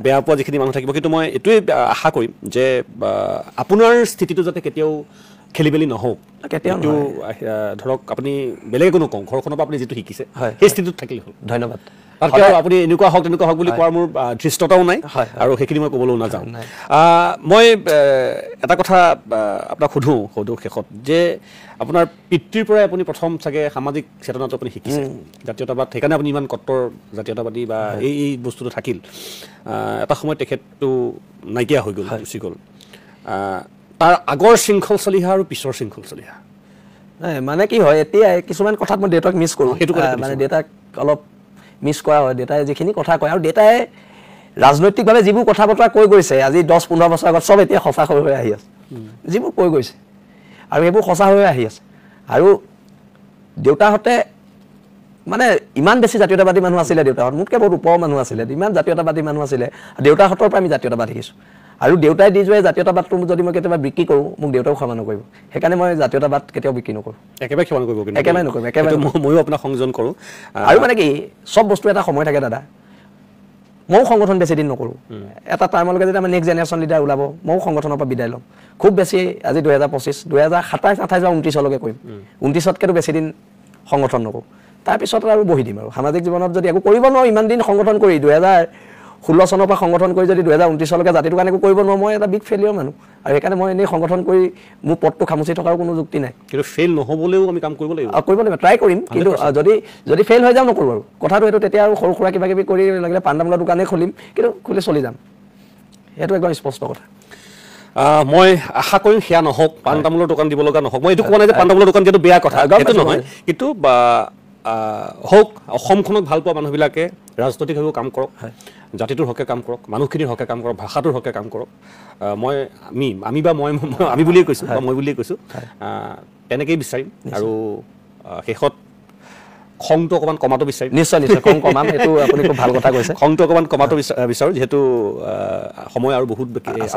বেয়া পোৱা যিখিনি মানুহ থাকিব কিন্তু মই এইটোৱে আশা কৰিম যে আপোনাৰ স্থিতিটো যাতে কেতিয়াও খেলি মেলি নহওক কেতিয়াও ধৰক আপুনি বেলেগ একো নকওঁ ঘৰখনৰ পৰা আপুনি যিটো শিকিছে সেই স্থিতিটোত থাকিলে হ'ল ধন্যবাদ আপুনি এনেকুৱা হওক তেনেকুৱা হওক বুলি কোৱাৰ মোৰ ধৃষ্টতাও নাই আৰু সেইখিনি মই ক'বলৈও নাযাওঁ মই এটা কথা আপোনাক সোধোঁ শেষত যে আপোনাৰ পিতৃৰ পৰাই আপুনি প্ৰথম চাগে সামাজিক চেতনাটো আপুনি শিকিছে জাতীয়তাবাদ সেইকাৰণে আপুনি ইমান কট্টৰ জাতীয়তাবাদী বা এই বস্তুটো থাকিল এটা সময়ত তেখেতটো নাইকিয়া হৈ গ'ল গুচি গ'ল তাৰ আগৰ শৃংখল চলিহা আৰু পিছৰ শৃংখল চলিহা মানে কি হয় এতিয়া কিছুমান কথাত মই দেউতাক মিছ কৰোঁ সেইটো মানে দেউতাক অলপ মিছ কৰা হয় দেউতাই যিখিনি কথা কয় আৰু দেউতাই ৰাজনৈতিকভাৱে যিবোৰ কথা বতৰা কৈ গৈছে আজি 10-15 বছৰ আগত চব এতিয়া সঁচা হৈ আহি আছে যিবোৰ কৈ গৈছে আৰু সেইবোৰ সঁচা হৈ আহি আছে আৰু দেউতাহঁতে মানে ইমান বেছি জাতীয়তাবাদী মানুহ আছিলে দেউতাহঁত মোতকৈ বহুত ওপৰৰ মানুহ আছিলে ইমান জাতীয়তাবাদী মানুহ আছিলে দেউতাহঁতৰ পৰা আমি জাতীয়তাবাদ শিকিছোঁ আৰু দেউতাই দি যোৱা জাতীয়তাবাদটো যদি মই কেতিয়াবা বিক্ৰী কৰোঁ মোক দেউতাও ক্ষমা নকৰিব সেইকাৰণে মই জাতীয়তাবাদ কেতিয়াও বিক্ৰী নকৰোঁ একেবাৰে ক্ষমা নকৰিব একেবাৰে নকৰিম একেবাৰে ময়ো আপোনাক সংযোজন কৰোঁ আৰু মানে কি চব বস্তু এটা সময় থাকে দাদা ময়ো সংগঠন বেছি দিন নকৰোঁ এটা টাইমলৈকে যেতিয়া আমাৰ নেক্সট জেনেৰেশ্যন লিডাৰ ওলাব ময়ো সংগঠনৰ পৰা বিদায় ল'ম খুব বেছি আজি 2025 2027 28 বা 29লৈকে কৰিম 29তকৈতো বেছি দিন সংগঠন নকৰোঁ তাৰপিছত আৰু বহি দিম আৰু সামাজিক জীৱনত যদি একো কৰিব নোৱাৰোঁ ইমান দিন সংগঠন কৰি 2016 চনৰ পৰা সংগঠন কৰি যদি 2029লৈকে জাতিটোৰ কাৰণে একো কৰিব নোৱাৰোঁ মই এটা বিগ ফেইলিয়ৰ মানুহ আৰু সেইকাৰণে মই এনেই সংগঠন কৰি মোৰ পদটো খামুচি থকাৰ কোনো যুক্তি নাই কিন্তু ফেইল নহ'বলৈও আমি কাম কৰিব লাগিব ট্ৰাই কৰিম কিন্তু যদি ফেইল হৈ যাওঁ নকৰোঁ আৰু কথাটো এইটো তেতিয়া আৰু সৰু সুৰা কিবা কিবি কৰি লাগিলে পাণ তামোলৰ দোকানেই খুলিম কিন্তু খুলি চলি যাম সেইটো একদম স্পষ্ট কথা মই আশা কৰিম সেয়া নহওক পাণ তামোলৰ দোকান দিব লগা নহওক মই এইটো কোৱা নাই যে পাণ তামোলৰ দোকান দিয়াটো বেয়া কথা সেইটো নহয় কিন্তু হওক অসমখনক ভাল পোৱা মানুহবিলাকে ৰাজনৈতিকভাৱেও কাম কৰক জাতিটোৰ হকে কাম কৰক মানুহখিনিৰ হকে কাম কৰক ভাষাটোৰ হকে কাম কৰক আমি বা আমি বুলিয়ে কৈছোঁ বা মই বুলিয়ে কৈছোঁ তেনেকেই বিচাৰিম আৰু শেষত খংটো অকণমান কমাটো বিচাৰিম নিশ্চয় খং কমাম এইটো আপুনি খুব ভাল কথা কৈছে খংটো অকণমান কমাটো বিচাৰোঁ যিহেতু সময় আৰু বহুত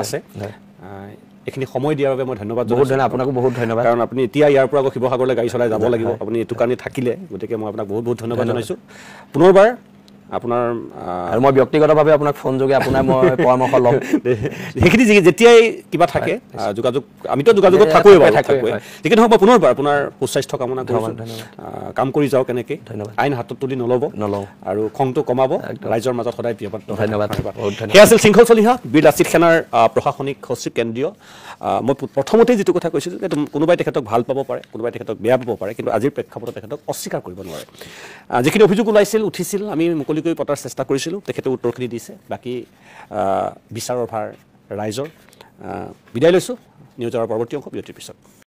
আছে এইখিনি সময় দিয়াৰ বাবে মই ধন্যবাদ জনাইছোঁ আপোনাকো বহুত ধন্যবাদ কাৰণ আপুনি এতিয়া ইয়াৰ পৰা আকৌ শিৱসাগৰলৈ গাড়ী চলাই যাব লাগিব আপুনি এইটো কাৰণে থাকিলে গতিকে মই আপোনাক বহুত ধন্যবাদ জনাইছোঁ পুনৰবাৰ আপোনাৰ আৰু মই ব্যক্তিগতভাৱে আপোনাক ফোন যোগে আপোনাৰ মই পৰামৰ্শ ল'ম সেইখিনি যেতিয়াই কিবা থাকে যোগাযোগ আমিতো যোগাযোগত থাকোঁৱেই বাৰু থাকোঁৱেই যিকি নহওক মই পুনৰবাৰ আপোনাৰ সুস্বাস্থ্য কামনা কৰিছোঁ কাম কৰি যাওক এনেকৈ আইন হাতত তুলি নল'ব আৰু খংটো কমাব ৰাইজৰ মাজত সদায় প্ৰিয়পাত্ৰ ধন্যবাদ সেয়া আছিল শৃংখল চলিহা বীৰ লাচিত সেনাৰ প্ৰশাসনিক সচিব কেন্দ্ৰীয় মই প্ৰথমতেই যিটো কথা কৈছিলোঁ যে কোনোবাই তেখেতক ভাল পাব পাৰে কোনোবাই তেখেতক বেয়া পাব পাৰে কিন্তু আজিৰ প্ৰেক্ষাপটত তেখেতক অস্বীকাৰ কৰিব নোৱাৰে যিখিনি অভিযোগ উঠিছিল আমি মুকলিকৈ পতাৰ চেষ্টা কৰিছিলোঁ তেখেতে উত্তৰখিনি দিছে বাকী বিচাৰৰ ভাৰ ৰাইজৰ বিদায় লৈছোঁ নিউজৰ পৰৱৰ্তী অংশ বিৰতিৰ পিছত